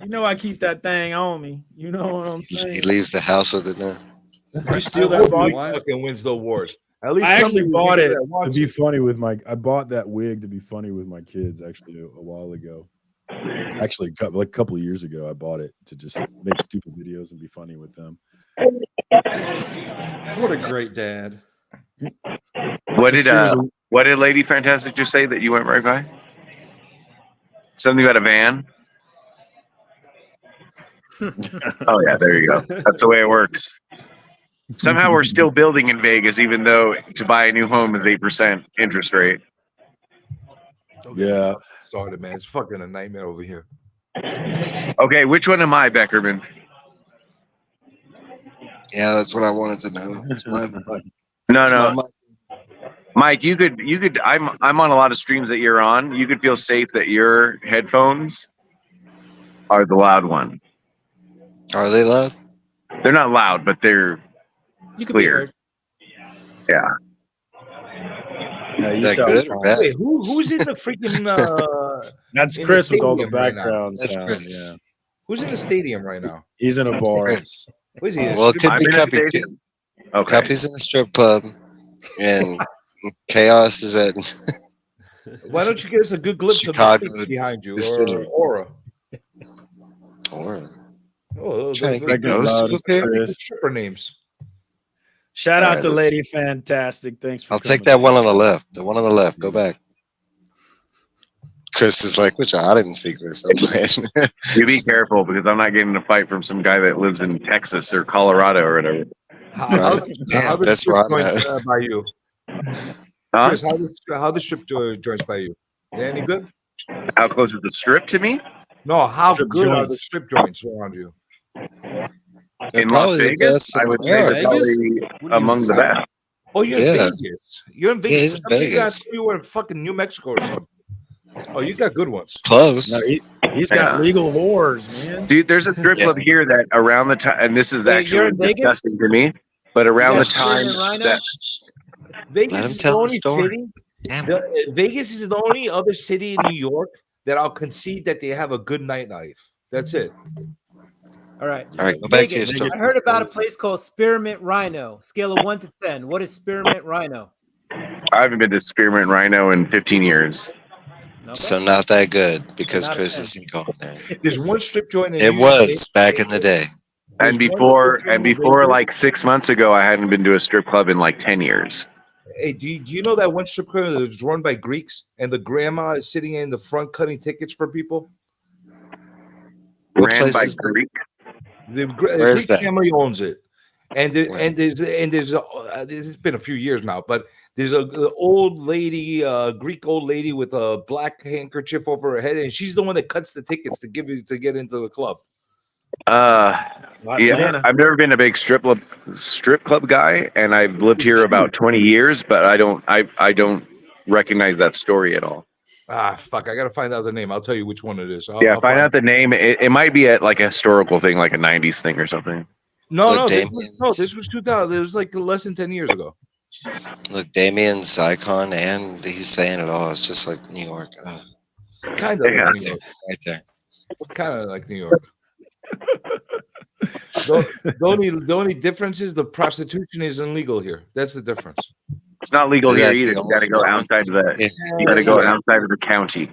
You know, I keep that thing on me. You know what I'm saying? He leaves the house with it now. You steal that from fucking wins the award. At least I actually bought it to be it. funny with I bought that wig to be funny with my kids actually a while ago. Actually, a couple of years ago, I bought it to just make stupid videos and be funny with them. What a great dad. What did Lady Fantastic just say that you went right by? Something about a van? Oh yeah, there you go. That's the way it works. Somehow we're still building in Vegas, even though to buy a new home is 8% interest rate. Yeah. Sorry, man. It's fucking a nightmare over here. Okay, which one am I, Beckerman? Yeah, that's what I wanted to know. It's my, No. Mike, you could. I'm on a lot of streams that you're on. You could feel safe that your headphones are the loud one. Are they loud? They're not loud, but they're clear. Yeah. Yeah, Is that good or bad? Wait, who's in the freaking? That's in Chris with all the stadium right now? background That's sound. Chris. Yeah, Who's in the stadium right now? he's in a bar. Chris. What is he? Well, it could I'm be in a Cuppy stadium. too. Okay. Cuppy's in the strip club, and Chaos is at. Why don't you give us a good glimpse Chicago of the behind you, or distillery. aura? Aura. Oh, Trying those to get ghosts up here. Chris. stripper names. Shout All out right, to let's Lady Fantastic. Thanks for I'll coming. take that one on the left. The one on the left. Go back. Chris is like, which I didn't see Chris. I'm playing. You be careful because I'm not getting a fight from some guy that lives in Texas or Colorado or whatever. How the that's strip where I'm joints at. by you? Huh? Chris, how the strip joints by you? They any good? How close is the strip to me? No, how Strip good are the joints. strip joints around you? They're In Las probably the Vegas, best in I would say America. they're probably What are you, among the insane? best. Oh, you're in Yeah. Vegas. You're in Yeah, Vegas. he's in Some people Vegas. thought you were in fucking New Mexico or something. Oh, you got good ones. It's close. No, he's got Yeah. legal whores, man. Dude, there's a strip club here that around the time, and this is Wait, you're actually in Vegas? disgusting to me, but around the time Spearmint Rhino? that Vegas Let him is the tell the only story. city. Damn. Vegas is the only other city in New York that I'll concede that they have a good nightlife. That's it. All right. All right, go back to your Vegas, story. I heard about a place called Spearmint Rhino. Scale of 1 to 10. What is Spearmint Rhino? I haven't been to Spearmint Rhino in 15 years. Okay. So not that good because Not a Chris 10. isn't going there. There's one strip joint. In It New York was back in the day. And before like 6 months ago, I hadn't been to a strip club in like 10 years. Hey, do you know that one strip club is run by Greeks and the grandma is sitting in the front cutting tickets for people? What Ran place by is that? Greek. The Where is Greek that? family owns it, and Where? there's it's been a few years now, but there's a old lady, Greek old lady with a black handkerchief over her head, and she's the one that cuts the tickets to give you to get into the club. Yeah, I've never been a big strip club guy, and I've lived here about 20 years, but I don't recognize that story at all. Ah, fuck! I gotta find out the name. I'll tell you which one it is. Yeah, find out the name. It might be like a historical thing, like a 90s thing or something. No, this was 2000. It was like less than 10 years ago. Look, Damien's icon, and he's saying it all. It's just like New York. Kind of Yeah. like New York. Right there. Kind of like New York. The only difference is the prostitution is illegal here. That's the difference. It's not legal here That's either. the You got to go only outside of the. difference. You got to go outside of the county.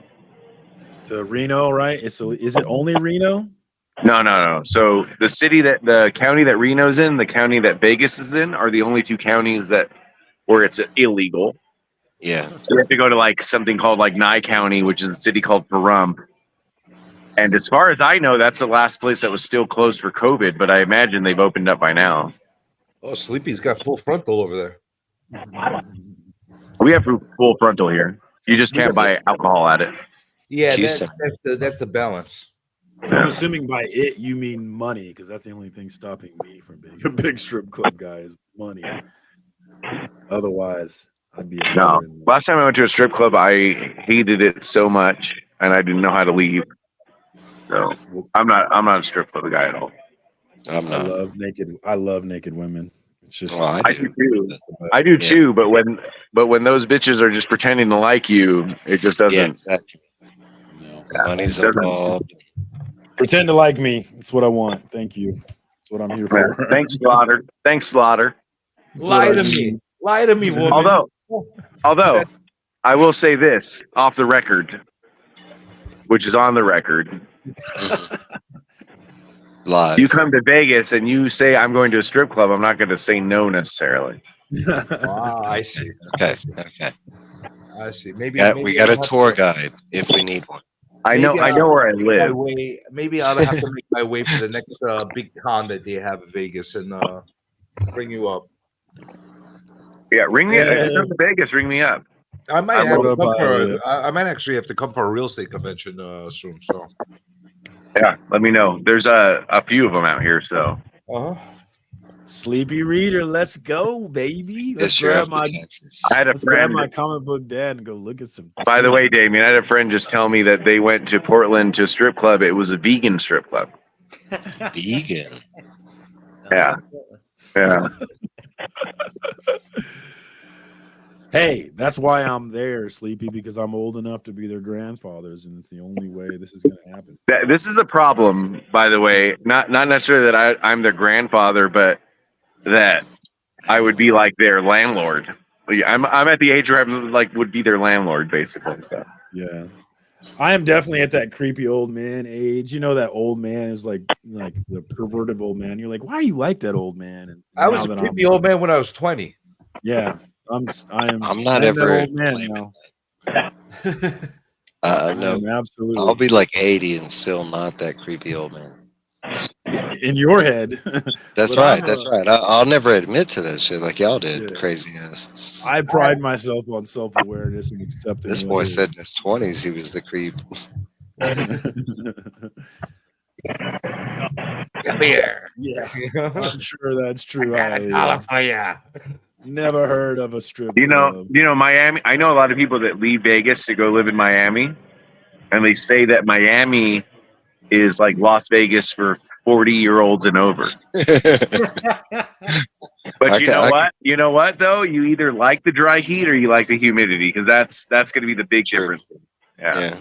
To Reno, right? Is it only Reno? No. So the county that Reno's in, the county that Vegas is in, are the only two counties where it's illegal. Yeah. So you have to go to like something called like Nye County, which is a city called Pahrump. And as far as I know, that's the last place that was still closed for COVID, but I imagine they've opened up by now. Oh, Sleepy's got full frontal over there. We have full frontal here. You just can't buy alcohol at it. Yeah, Houston. that's the balance. I'm assuming by it you mean money, because that's the only thing stopping me from being a big strip club guy is money. Otherwise, I'd be No. Last time I went to a strip club, I hated it so much, and I didn't know how to leave. So I'm not a strip club guy at all. I'm I not. love naked women. It's just Well, I do too. I do too, but when those bitches are just pretending to like you, it just doesn't. Yeah, exactly. no. Money's doesn't- involved. Pretend to like me. That's what I want. Thank you. That's what I'm here Yeah. for. Thanks, Slaughter. Lie to me. Lie to me, woman. Although I will say this off the record, which is on the record. Live. You come to Vegas and you say I'm going to a strip club, I'm not going to say no necessarily. Wow, I see. Okay. Okay. I see. Maybe, Yeah, maybe we got I'll a have tour to- guide if we need one. I know where I live. Maybe I'll have to make my way for the next big con that they have in Vegas and bring you up. Yeah, ring me. If you come to Vegas, ring me up. I might I'm have to open. come for. I might actually have to come for a real estate convention soon. So Yeah, let me know. There's a few of them out here. So Sleepy Reader, let's go, baby. Let's Yes, grab my. I had a Let's grab friend. my comic book dad and go look at some. By the titties. way, Damien, I had a friend just tell me that they went to Portland to a strip club. It was a vegan strip club. Vegan. Yeah. Yeah. Hey, that's why I'm there, Sleepy, because I'm old enough to be their grandfathers, and it's the only way this is going to happen. This is a problem, by the way. Not necessarily that I'm their grandfather, but that I would be like their landlord. I'm at the age where I'm like would be their landlord, basically. So. Yeah. I am definitely at that creepy old man age. You know, that old man is like the perverted old man. You're like, why are you like that old man? And I was now a that creepy old man when I was 20. Yeah, I'm not that ever old man now. No, I'm absolutely. I'll be like 80 and still not that creepy old man. In your head. That's But right. I'm That's right. I'll never admit to that shit like y'all did. Crazy ass. I pride myself on self-awareness and accepting. This what boy is. said in his 20s he was the creep. Come here. Yeah, I'm sure that's true. I got a dollar for ya. Never heard of a strip You club. know, Miami. I know a lot of people that leave Vegas to go live in Miami, and they say that Miami is like Las Vegas for 40-year-olds and over. But you know what though? You either like the dry heat or you like the humidity, because that's going to be the big difference. Yeah.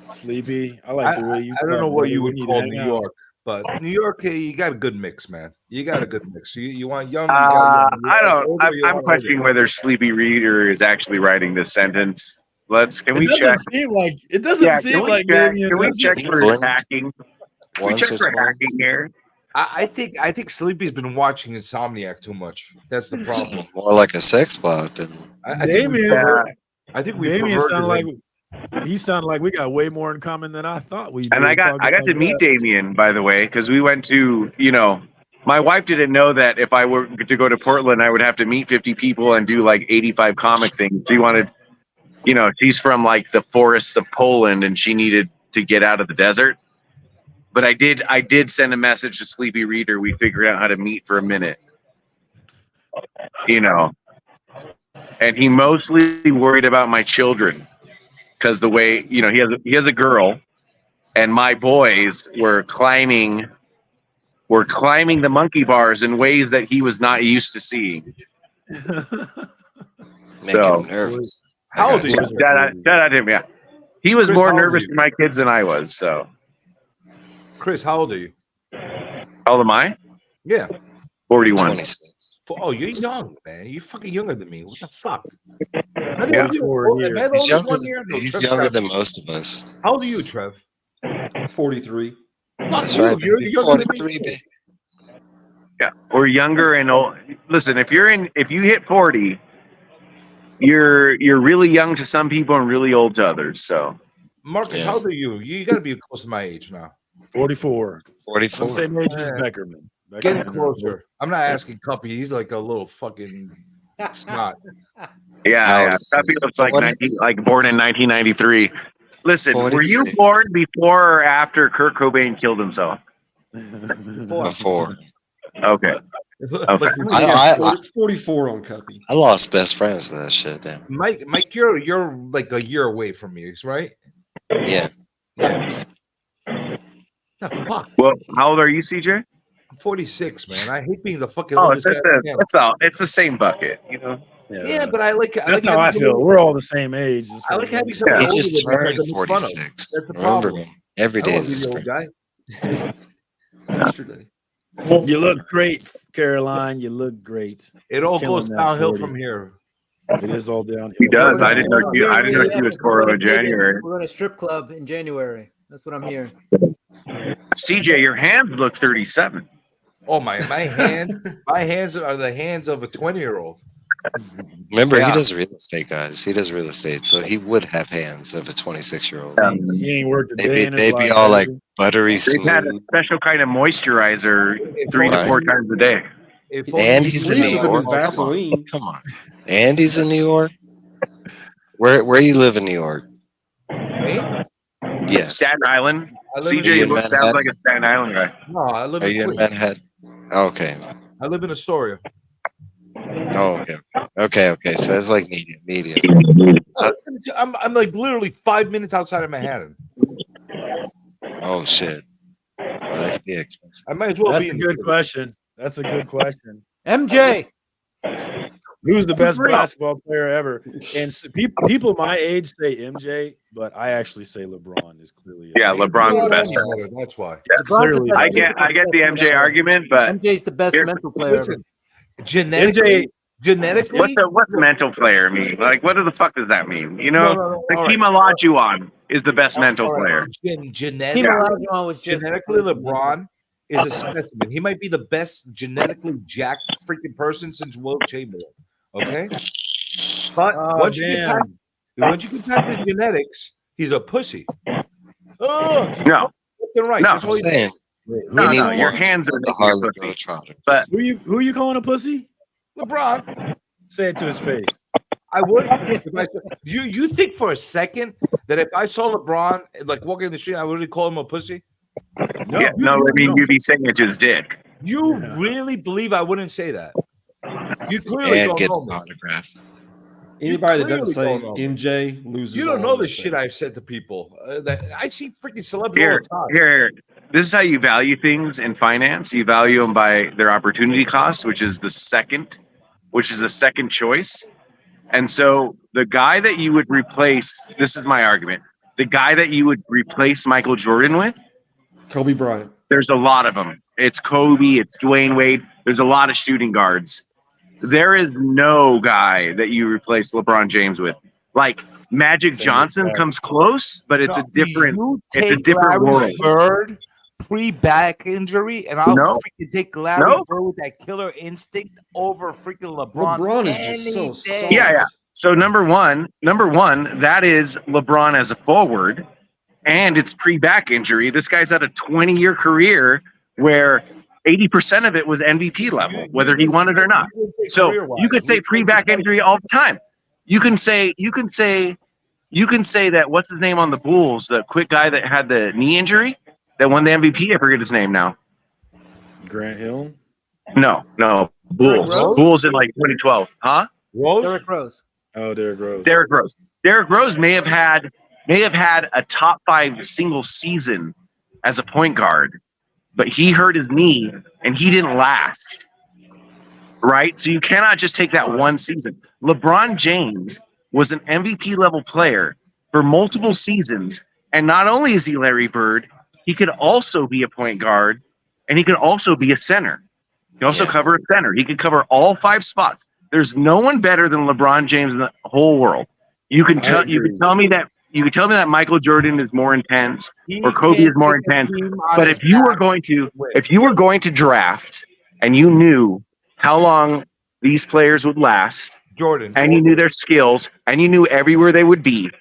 Sleepy. I like the way you. I don't know talk, what brother. you We would need to call hang New out. York, but New York, you got a good mix, man. You got a good mix. You want young. You got young. You I want don't. older, you I'm want questioning older. whether Sleepy Reader is actually writing this sentence. Can It we doesn't check? seem like it doesn't Yeah, seem can we like check? Damien Can we does check it. for hacking? Can we Once check or for twice. hacking here? I think Sleepy's been watching Insomniac too much. That's the problem. More like a sex bot than. I think we Damien, perverted sounded like him. he sounded like we got way more in common than I thought we did. And I got talking to like meet that. Damien, by the way, because we went to, my wife didn't know that if I were to go to Portland, I would have to meet 50 people and do like 85 comic things. She wanted, she's from like the forests of Poland and she needed to get out of the desert. But I did send a message to Sleepy Reader. We figured out how to meet for a minute, and he mostly worried about my children because the way, he has a girl. And my boys were climbing the monkey bars in ways that he was not used to seeing. Making him nervous. How old are you? Shout out to him, yeah. He was Chris, more how old are nervous you? than my kids than I was, so. Chris, how old are you? How old am I? Yeah. 41. 26. Oh, you're young, man. You're fucking younger than me. What the fuck? Yeah. He's younger than most of us. How old are you, Trev? 43. That's you, right. you're Baby. younger than me. 43, baby. Yeah. Or younger and old. Listen, if you hit 40, you're really young to some people and really old to others. So Marcus, how old are you? You got to be close to my age now. 44. 44. I'm saying age is Beckerman. Getting closer. I'm not asking Cuppy. He's like a little fucking snot. yeah. Puppy looks like born in 1993. Listen, were you 46. born before or after Kurt Cobain killed himself? Before. Okay. Okay. I 44 on Cuppy. I lost best friends to that shit, damn. Mike, you're like a year away from me, right? Yeah. Yeah. The fuck? Well, how old are you, CJ? I'm 46, man. I hate being the fucking Oh, oldest guy I can. that's all. It's the same bucket, Yeah, but I like. That's how I feel. We're all the same age. I like having somebody He older just than me turned to make fun of. 46. That's the Remember, problem. every I day don't is wanna be the old spring. guy. Yesterday. You look great, Caroline. You look great. It all Killing goes that downhill 40. from here. It is all downhill. He does. I didn't know We're he was going 4 in to January. We're going to strip club in January. That's what I'm hearing. CJ, your hands look 37. Oh my hands are the hands of a 20-year-old. Remember, Yeah. he does real estate, guys. He does real estate, so he would have hands of a 26-year-old. He ain't worked a day in his They'd be life, all has like he? buttery They've had a smooth. special kind of moisturizer 3 to 4 times a day. And he's in New Sleeps with them in York. Vaseline. Come on. And he's in New York. Where you live in New York? Me? Yes. Staten Island. I live in- CJ in sounds Manhattan? like a Staten Island guy. No, I live Are in you in Queens. Manhattan? Okay. I live in Astoria. Oh, okay. So that's like medium. I'm like literally 5 minutes outside of Manhattan. Oh shit. Well, that could be expensive. I might as well That's be a in good question. That's a good question. MJ. Who's the best real. basketball player ever? And people my age say MJ, but I actually say LeBron is clearly. Yeah, LeBron's the best. That's why. It's clearly. I get the MJ argument, but MJ's the best Here- mental player ever. Listen, genetically, what's mental player mean? Like, what the fuck does that mean? You know, No. Hakeem Olajuwon is the best mental player. Genetically, Olajuwon was just LeBron is a specimen. He might be the best genetically jacked freaking person since Will Chamberlain. Okay, but once you get past his genetics, he's a pussy. Oh No, right. no, That's all he saying. no, your hands are the making you a Harlem pussy. Globetrotter. But Who you calling a pussy? LeBron. Say it to his face. I would. You think for a second that if I saw LeBron like walking in the street, I would really call him a pussy? No, yeah, no, I mean you'd be saying it to his dick. You really believe I wouldn't say that? You clearly And don't get know an me. autograph. Anybody that doesn't clearly say don't know. MJ loses. You don't all know the respect. shit I've said to people. That I see freaking celebrities all the time. Here. This is how you value things in finance. You value them by their opportunity cost, which is the second choice. And so the guy that you would replace, this is my argument, the guy that you would replace Michael Jordan with, Kobe Bryant. there's a lot of them. It's Kobe, it's Dwayne Wade. There's a lot of shooting guards. There is no guy that you replace LeBron James with. Like Magic Johnson comes close, but it's a different Larry world. Bird pre-back injury, and I'll No. freaking take Larry No. Bird with that killer instinct over freaking LeBron. LeBron is just so any soft. day. Yeah. So number one, that is LeBron as a forward, and it's pre-back injury. This guy's had a 20-year career where 80% of it was MVP level, whether he won it or not. So you could say pre-back injury all the time. You can say that what's his name on the Bulls, the quick guy that had the knee injury that won the MVP. I forget his name now. Grant Hill. No, Bulls. Rose? Bulls in like 2012, huh? Rose? Derrick Rose. Oh, Derrick Rose. Derrick Rose may have had a top 5 single season as a point guard, but he hurt his knee and he didn't last. Right? So you cannot just take that one season. LeBron James was an MVP level player for multiple seasons, and not only is he Larry Bird, he could also be a point guard and he could also be a center. He could also cover a center. He could cover all 5 spots. There's no one better than LeBron James in the whole world. You can tell me that Michael Jordan is more intense or Kobe is more intense. But if you were going to draft and you knew how long these players would last, Jordan, and you knew their skills and you knew everywhere they would be,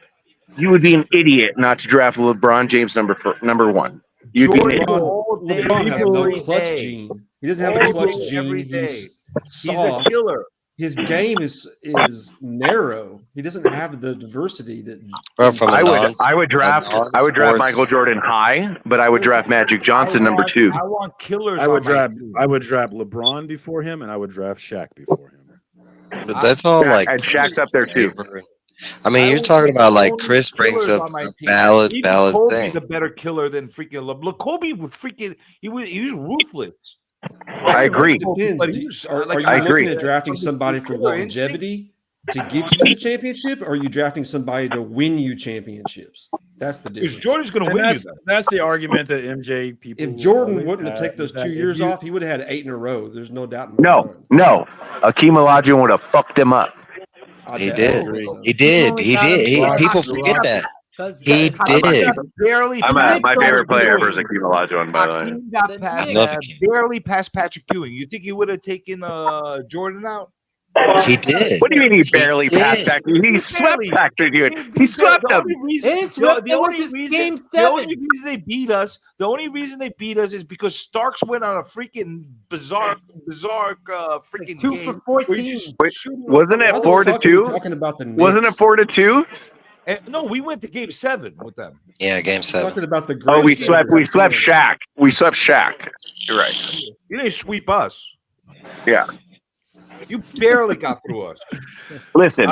you would be an idiot not to draft LeBron James number 1. You'd be an idiot. LeBron has no clutch gene. He doesn't have a clutch gene. He's soft. He's a killer. His game is narrow. He doesn't have the diversity that. Bro, from I would draft Michael Jordan high, but I would draft Magic Johnson number 2. I want killers. I would on my draft. team. I would draft LeBron before him, and I would draft Shaq before him. But that's all like. And Shaq's up there too. I mean, you're talking about like Chris brings killers up on my a team. valid Even thing. Kobe's a better killer than freaking LeBron. Kobe would freaking he was ruthless. I agree. Depends. But he was, Are like, you I looking agree. at drafting somebody for Killer longevity to get you to the championship, or are you drafting somebody to win you championships? That's the Because difference. Jordan's going to And win you. that's, Though. that's the argument that MJ people. If Jordan always wouldn't have have, taken those is that 2 if years you- off, he would have had 8 in a row. There's no doubt. In my mind. No. Hakeem Olajuwon would have fucked him up. He I did. agree. He did. People forget that. He did. Barely. My favorite player ever is Hakeem Hakeem Olajuwon, by the way. got past, barely past Patrick Ewing. You think he would have taken Jordan out? He did. What do you mean he barely passed back? He swept Patrick Ewing. He swept him. The only reason they beat us, is because Starks went on a freaking bizarre freaking 2 game. for 14. Wasn't it 4-2? Talking about the Knicks. Wasn't it 4-2? No, we went to game 7 with them. Yeah, game 7. Talking about the Oh, we swept Shaq. We swept Shaq. You're right. You didn't sweep us. Yeah. You barely got through us. Listen.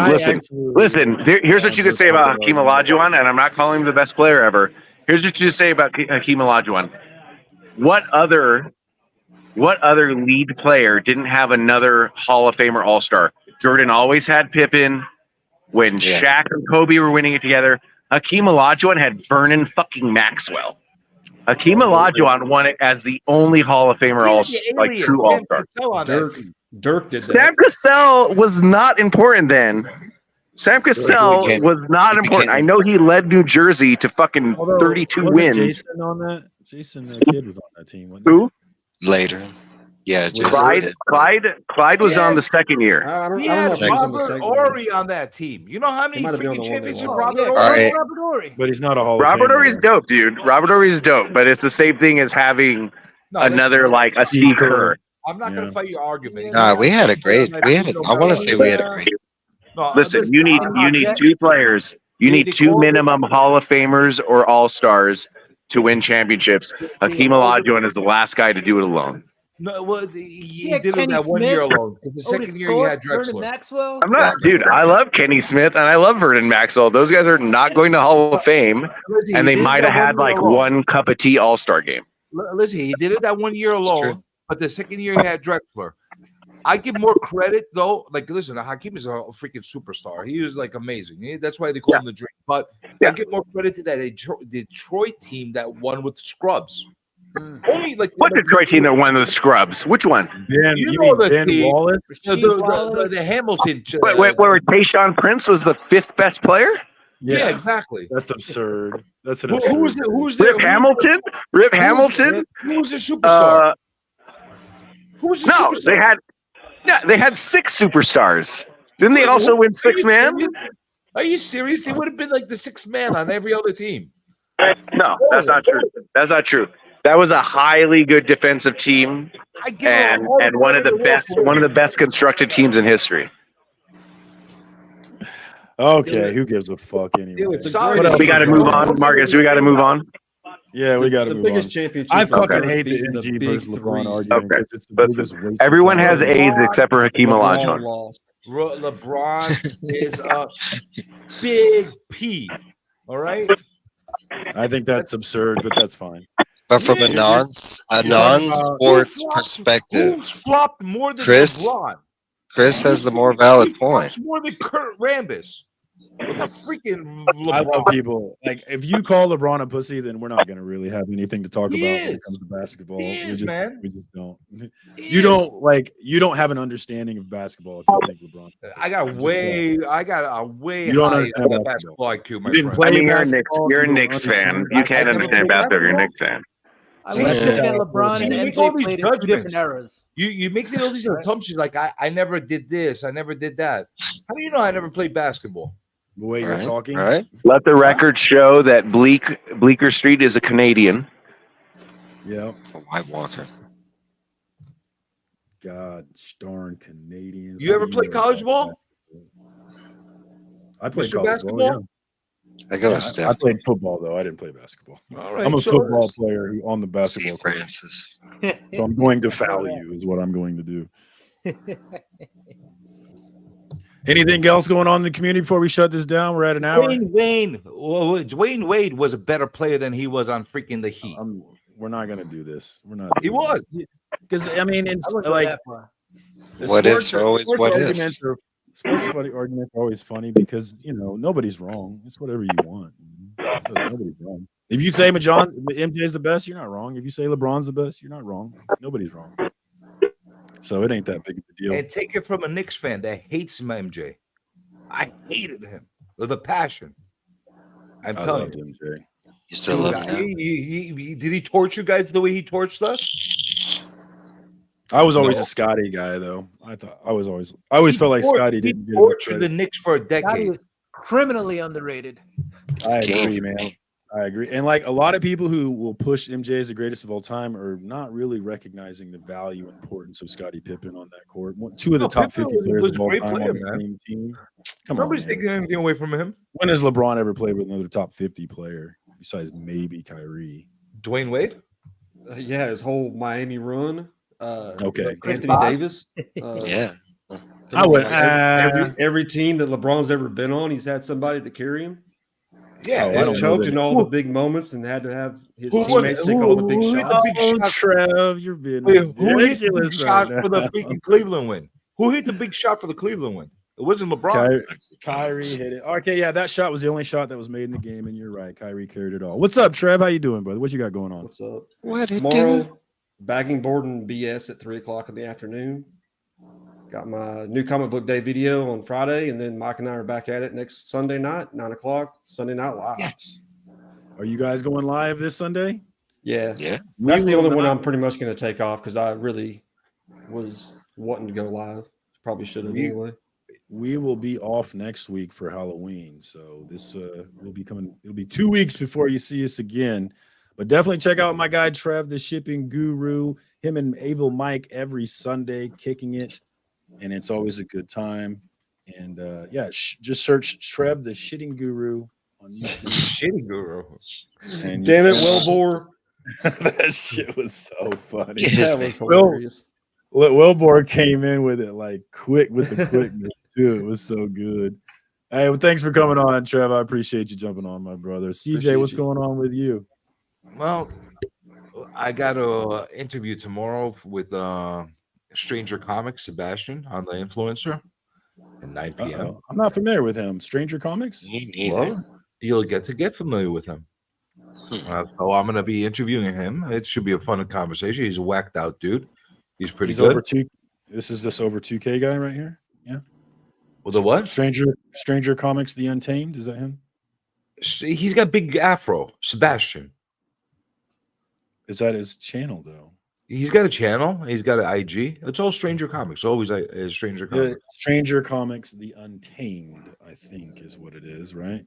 Here's what you can say about Hakeem Olajuwon, and I'm not calling him the best player ever. Here's what you say about Hakeem Olajuwon. What other lead player didn't have another Hall of Famer All-Star? Jordan always had Pippen. When Shaq and Kobe were winning it together, Hakeem Olajuwon had Vernon fucking Maxwell. Hakeem Olajuwon won it as the only Hall of Famer true All-Star. Dirk did that. Sam Cassell was not important then. Sam Cassell was not important. I know he led New Jersey to fucking 32 wins. Jason on that? Jason, that kid was on that team. Wasn't Who? Later. Yeah, Clyde was on the second year. He had Robert Horry on that team. You know how many freaking championships Robert Horry? But he's not a Hall of Robert Famer. Horry's dope, dude. Robert Horry's dope, but it's the same thing as having another a Steve Kerr. I'm not going to fight your argument. We had a great. I want to say we had a great. Listen, you need 2 players. You need 2 minimum Hall of Famers or All-Stars to win championships. Hakeem Olajuwon is the last guy to do it alone. No, well, he did it that 1 year alone. The second year he had Drexler. Maxwell. I'm not, dude. I love Kenny Smith and I love Vernon Maxwell. Those guys are not going to Hall of Fame, and they might have had one cup of tea All-Star game. Listen, he did it that 1 year alone, but the second year he had Drexler. I give more credit though. Listen, Hakeem is a freaking superstar. He was amazing. That's why they call him the Dream. But I give more credit to that Detroit team that won with Scrubs. Only what Detroit team that won the Scrubs? Which one? Ben Wallace? The Hamilton. Wait, Tayshaun Prince was the 5th best player? Yeah, exactly. That's absurd. That's an who's Rip Hamilton? Rip Hamilton? Who was the superstar? Who was the superstar? They had 6 superstars. Didn't they also win 6-man? Are you serious? They would have been like the 6th man on every other team. No, that's not true. That's not true. That was a highly good defensive team, and one of the best constructed teams in history. Okay, who gives a fuck anyway? We got to move on, Marcus. We got to move on. Yeah, we got to move on. The biggest championship. I fucking hate the MG versus LeBron argument. Okay. It's the biggest waste. Everyone has A's except for Hakeem Olajuwon. LeBron is a big P. All right. I think that's absurd, but that's fine. But from a non-sports perspective, flopped more than Chris has the more valid point. More than Kurt Rambis. With a freaking LeBron. I love people. If you call LeBron a pussy, then we're not going to really have anything to talk about when it comes to basketball. We just don't. You don't have an understanding of basketball if you think LeBron. I got a way you don't high understand basketball IQ, my friend. You're a Knicks fan. You can't understand basketball. You're a Knicks fan. I wish that LeBron and MJ played in 2 different eras. You make all these assumptions I never did this, I never did that. How do you know I never played basketball? The way you're talking. Right. Let the record show that Bleecker Street is a Canadian. Yeah. A White Walker. God darn Canadians. You ever play college ball? I played college basketball. I go I played football though. I didn't play basketball. All right, I'm a football player on the basketball court. Francis. So I'm going to foul you is what I'm going to do. Anything else going on in the community before we shut this down? We're at an hour. Dwayne Wade was a better player than he was on freaking the Heat. We're not going to do this. We're not. He was. Because it's like what ifs are always what ifs. Sports arguments are always funny because nobody's wrong. It's whatever you want. Nobody's wrong. If you say MJ is the best, you're not wrong. If you say LeBron's the best, you're not wrong. Nobody's wrong. So it ain't that big of a deal. And take it from a Knicks fan that hates MJ. I hated him with a passion. I'm telling loved you. MJ. You still love him now? Did he torch you guys the way he torched us? I was always No. a Scotty guy, though. I always felt like Scotty didn't get enough tortured credit. the Knicks for a Scotty decade. is criminally underrated. I agree, man. I agree. And like a lot of people who will push MJ as the greatest of all time are not really recognizing the value and importance of Scottie Pippen on that court. Two of the top 50 players was of a all great time player, on the man. same team. Come Nobody's on, man. taking anything away from him. When has LeBron ever played with another top 50 player besides maybe Kyrie? Dwayne Wade? Yeah, his whole Miami run. Okay. Anthony Davis. Yeah. I would. Every team that LeBron's ever been on, he's had somebody to carry him. Yeah, I don't he's know choked that. in all the big moments and had to have his Who teammates take all the big shots. Trev, you're being Who hit the ridiculous big right shot now. for the freaking Cleveland win? Who hit the big shot for the Cleveland win? It wasn't LeBron. Kyrie hit it. Okay, yeah, that shot was the only shot that was made in the game, and you're right. Kyrie carried it all. What's up, Trev? How you doing, brother? What you got going on? What's up? What it Tomorrow, do? bagging board and BS at 3:00 in the afternoon. Got my new comic book day video on Friday, and then Mike and I are back at it next Sunday night, 9:00, Sunday Night Live. Yes. Are you guys going live this Sunday? Yeah. Yeah. That's the will only one not- I'm pretty much going to take off because I really was wanting to go live. Probably should have anyway. We will be off next week for Halloween, so this will be coming. It'll be 2 weeks before you see us again. But definitely check out my guy Trev, the shipping guru. Him and Abel Mike every Sunday kicking it, and it's always a good time. And just search Trev, the shitting guru on YouTube. Shitty guru. And Damn it, Wilbur. That shit was so funny. That was hilarious. Wilbur came in with it like quick with the quickness too. It was so good. Hey, well, thanks for coming on, Trev. I appreciate you jumping on, my brother. CJ, Appreciate what's you. going on with you? Well, I got a interview tomorrow with Stranger Comics, Sebastian, on the Influencer at 9 p.m. Uh-oh. I'm not familiar with him. Stranger Comics? Well, you'll get familiar with him. So I'm going to be interviewing him. It should be a fun conversation. He's a whacked out dude. He's pretty He's good. over 2. This is this over 2K guy right here. Yeah. Well, the what? Stranger Comics, the Untamed. Is that him? He's got big afro. Sebastian. Is that his channel though? He's got a channel. He's got an IG. It's all Stranger Comics. Always Stranger Comics. Stranger Comics, the Untamed, I think is what it is, right?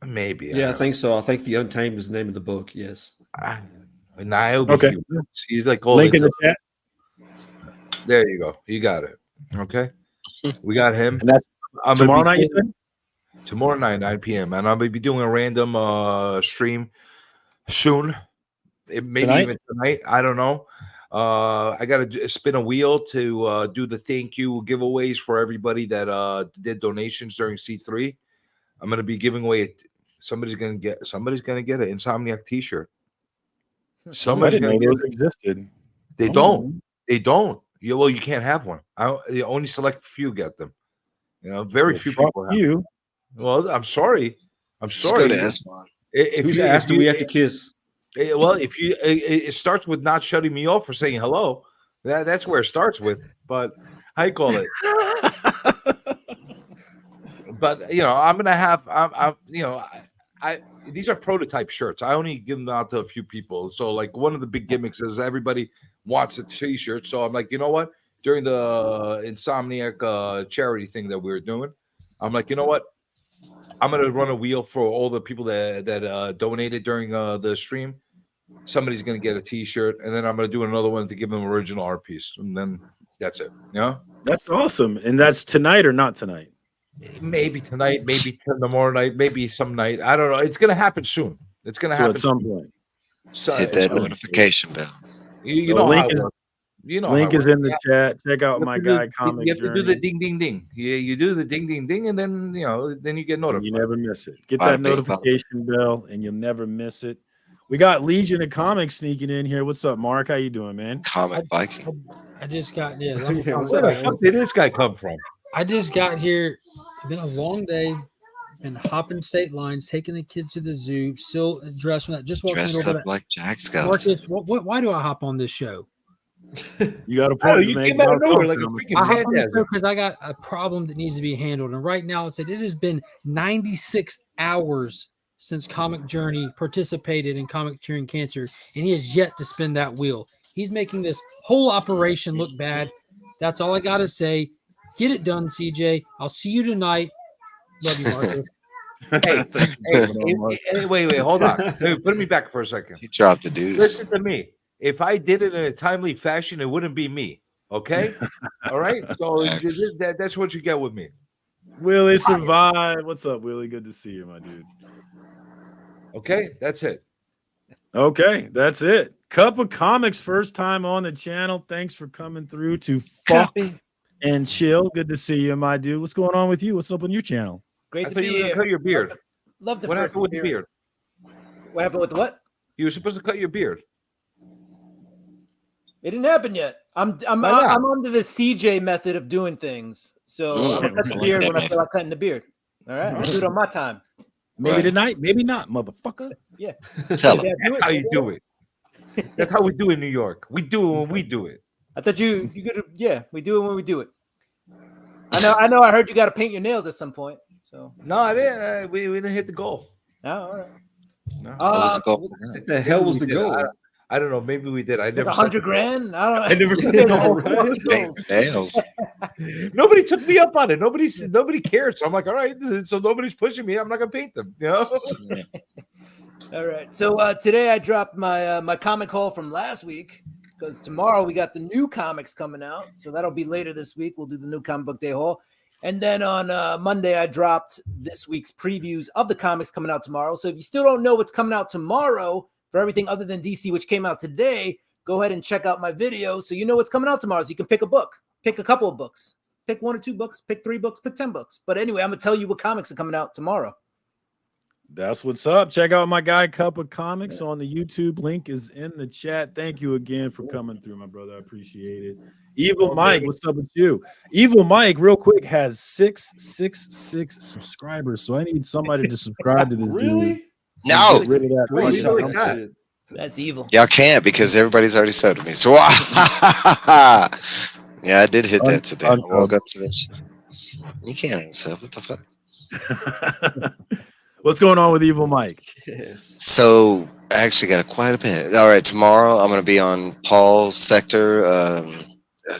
Maybe. Yeah, I think so. I think The Untamed is the name of the book. Yes. Okay. He's like all Link in the chat. There you go. You got it. Okay. We got him. And that's tomorrow night, you said? Tomorrow night, 9 p.m. And I'm going to be doing a random stream soon. Maybe Tonight? even tonight. I don't know. I got to spin a wheel to do the thank you giveaways for everybody that did donations during C3. I'm going to be giving away. Somebody's going to get an Insomniac T-shirt. I Somebody's didn't going know to those existed. They Oh. don't. They don't. You can't have one. The only select few get them. Very few people have you. them. Well, I'm sorry. Just go to S1. Who's asked do we have to kiss? Well, if you, it starts with not shutting me off for saying hello. That's where it starts with. But I call it. But I'm gonna have. These are prototype shirts. I only give them out to a few people. So like one of the big gimmicks is everybody wants a T-shirt. So I'm like, you know what? During the Insomniac charity thing that we were doing, I'm like, you know what? I'm gonna run a wheel for all the people that donated during the stream. Somebody's gonna get a T-shirt, and then I'm gonna do another one to give them original art piece, and then that's it. That's awesome. And that's tonight or not tonight? Maybe tonight, maybe tomorrow night, maybe some night. I don't know. It's gonna happen soon. It's gonna happen at some point. So, Hit that notification bell. You know link how it is, works. You know, link how it is in works. the chat. Check out You my have to guy do- Comic You have to do Journey. the ding, ding, ding. Yeah, you do the ding, ding, ding, and then then you get notified. You never miss it. Get Bada that bing, notification bell, and you'll never miss it. We got Legion of Comics sneaking in here. What's up, Mark? How you doing, man? Comic Viking. I just got Where the fuck did this guy come from? I just got here. It's been a long day. Been hopping state lines, taking the kids to the zoo, still dressed from that. Just walking Dressed over up to like Jack Skellington. Marcus, why do I hop on this show? You got a Oh, point. you to make. came out of nowhere like a freaking I hop on the phantasm. show because I got a problem that needs to be handled. And right now it has been 96 hours since Comic Journey participated in Comic Curing Cancer, and he has yet to spin that wheel. He's making this whole operation look bad. That's all I got to say. Get it done, CJ. I'll see you tonight. Love you, Marcus. Wait, hold on. Hey, put me back for a second. He dropped the deuce. Listen to me. If I did it in a timely fashion, it wouldn't be me. Okay? All right? So that's what you get with me. Willie survived. What's up, Willie? Good to see you, my dude. Okay, that's it. Okay, that's it. Cup of Comics, first time on the channel. Thanks for coming through to FOC and Chill. Good to see you, my dude. What's going on with you? What's up on your channel? Great I to thought be you were here. gonna cut your beard. Love the What first happened with the beard? What happened with what? You were supposed to cut your beard. It didn't happen yet. I'm under the CJ method of doing things. So I'm gonna cut the beard when I feel like cutting the beard. All right, I'll do it on my time. Maybe tonight, maybe not, motherfucker. Yeah. Tell him. That's how you do it. That's how we do it in New York. We do it when we do it. I thought you could. Yeah, we do it when we do it. I know. I heard you got to paint your nails at some point. So no, I didn't. We didn't hit the goal. No, all right. No. What was the goal? What the hell was the goal? I don't know. Maybe we did. I never. $100,000. I I never said no. Paint nails. Nobody took me up on it. Nobody cared. So I'm like, all right. So nobody's pushing me. I'm not gonna paint them. You know. All right. So today I dropped my comic haul from last week because tomorrow we got the new comics coming out. So that'll be later this week. We'll do the new comic book day haul. And then on Monday, I dropped this week's previews of the comics coming out tomorrow. So if you still don't know what's coming out tomorrow for everything other than DC, which came out today, go ahead and check out my video so you know what's coming out tomorrow. So you can pick a book, pick a couple of books, pick 1 or 2 books, pick 3 books, pick 10 books. But anyway, I'm going to tell you what comics are coming out tomorrow. That's what's up. Check out my guy Cup of Comics on the YouTube. Link is in the chat. Thank you again for coming through, my brother. I appreciate it. Evil Mike, what's up with you? Evil Mike, real quick, has 666 subscribers. So I need somebody to subscribe to this dude. No. Get rid of that. That's evil. Y'all can't because everybody's already subbed me. So yeah, I did hit that today. I woke up to this shit. You can't unsub. What the fuck? What's going on with Evil Mike? So I actually got quite a bit. All right, tomorrow I'm going to be on Paul's sector.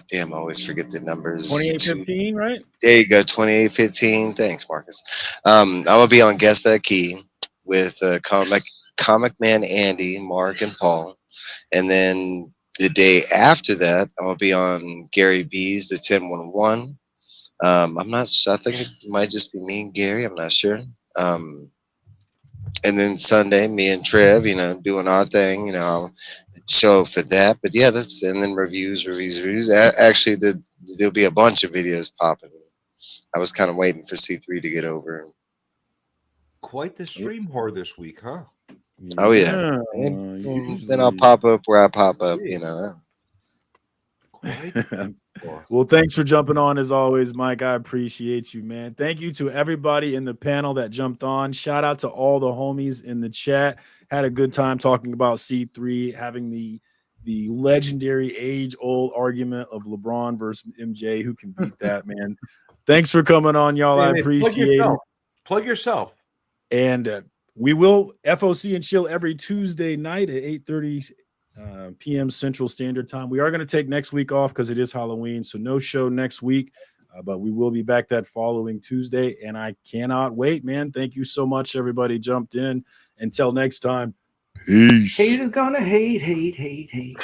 Damn, I always forget the numbers. 2815, right? There you go, 2815. Thanks, Marcus. I'm going to be on Guess That Key with Comic Man Andy, Mark, and Paul. And then the day after that, I'm going to be on Gary B's The 1011. I'm not sure. I think it might just be me and Gary. I'm not sure. And then Sunday, me and Trev, doing our thing, I'll show up for that. But yeah, and then reviews. Actually, there'll be a bunch of videos popping. I was kind of waiting for C3 to get over. Quite the stream whore this week, huh? Oh yeah. Then I'll pop up where I pop up, Well, thanks for jumping on as always, Mike. I appreciate you, man. Thank you to everybody in the panel that jumped on. Shout out to all the homies in the chat. Had a good time talking about C3, having the legendary age-old argument of LeBron versus MJ. Who can beat that, man? Thanks for coming on, y'all. I appreciate it. Plug yourself. And we will FOC and Chill every Tuesday night at 8:30 p.m. Central Standard Time. We are going to take next week off because it is Halloween, so no show next week, but we will be back that following Tuesday, and I cannot wait, man. Thank you so much, everybody jumped in. Until next time, peace. Haters gonna hate.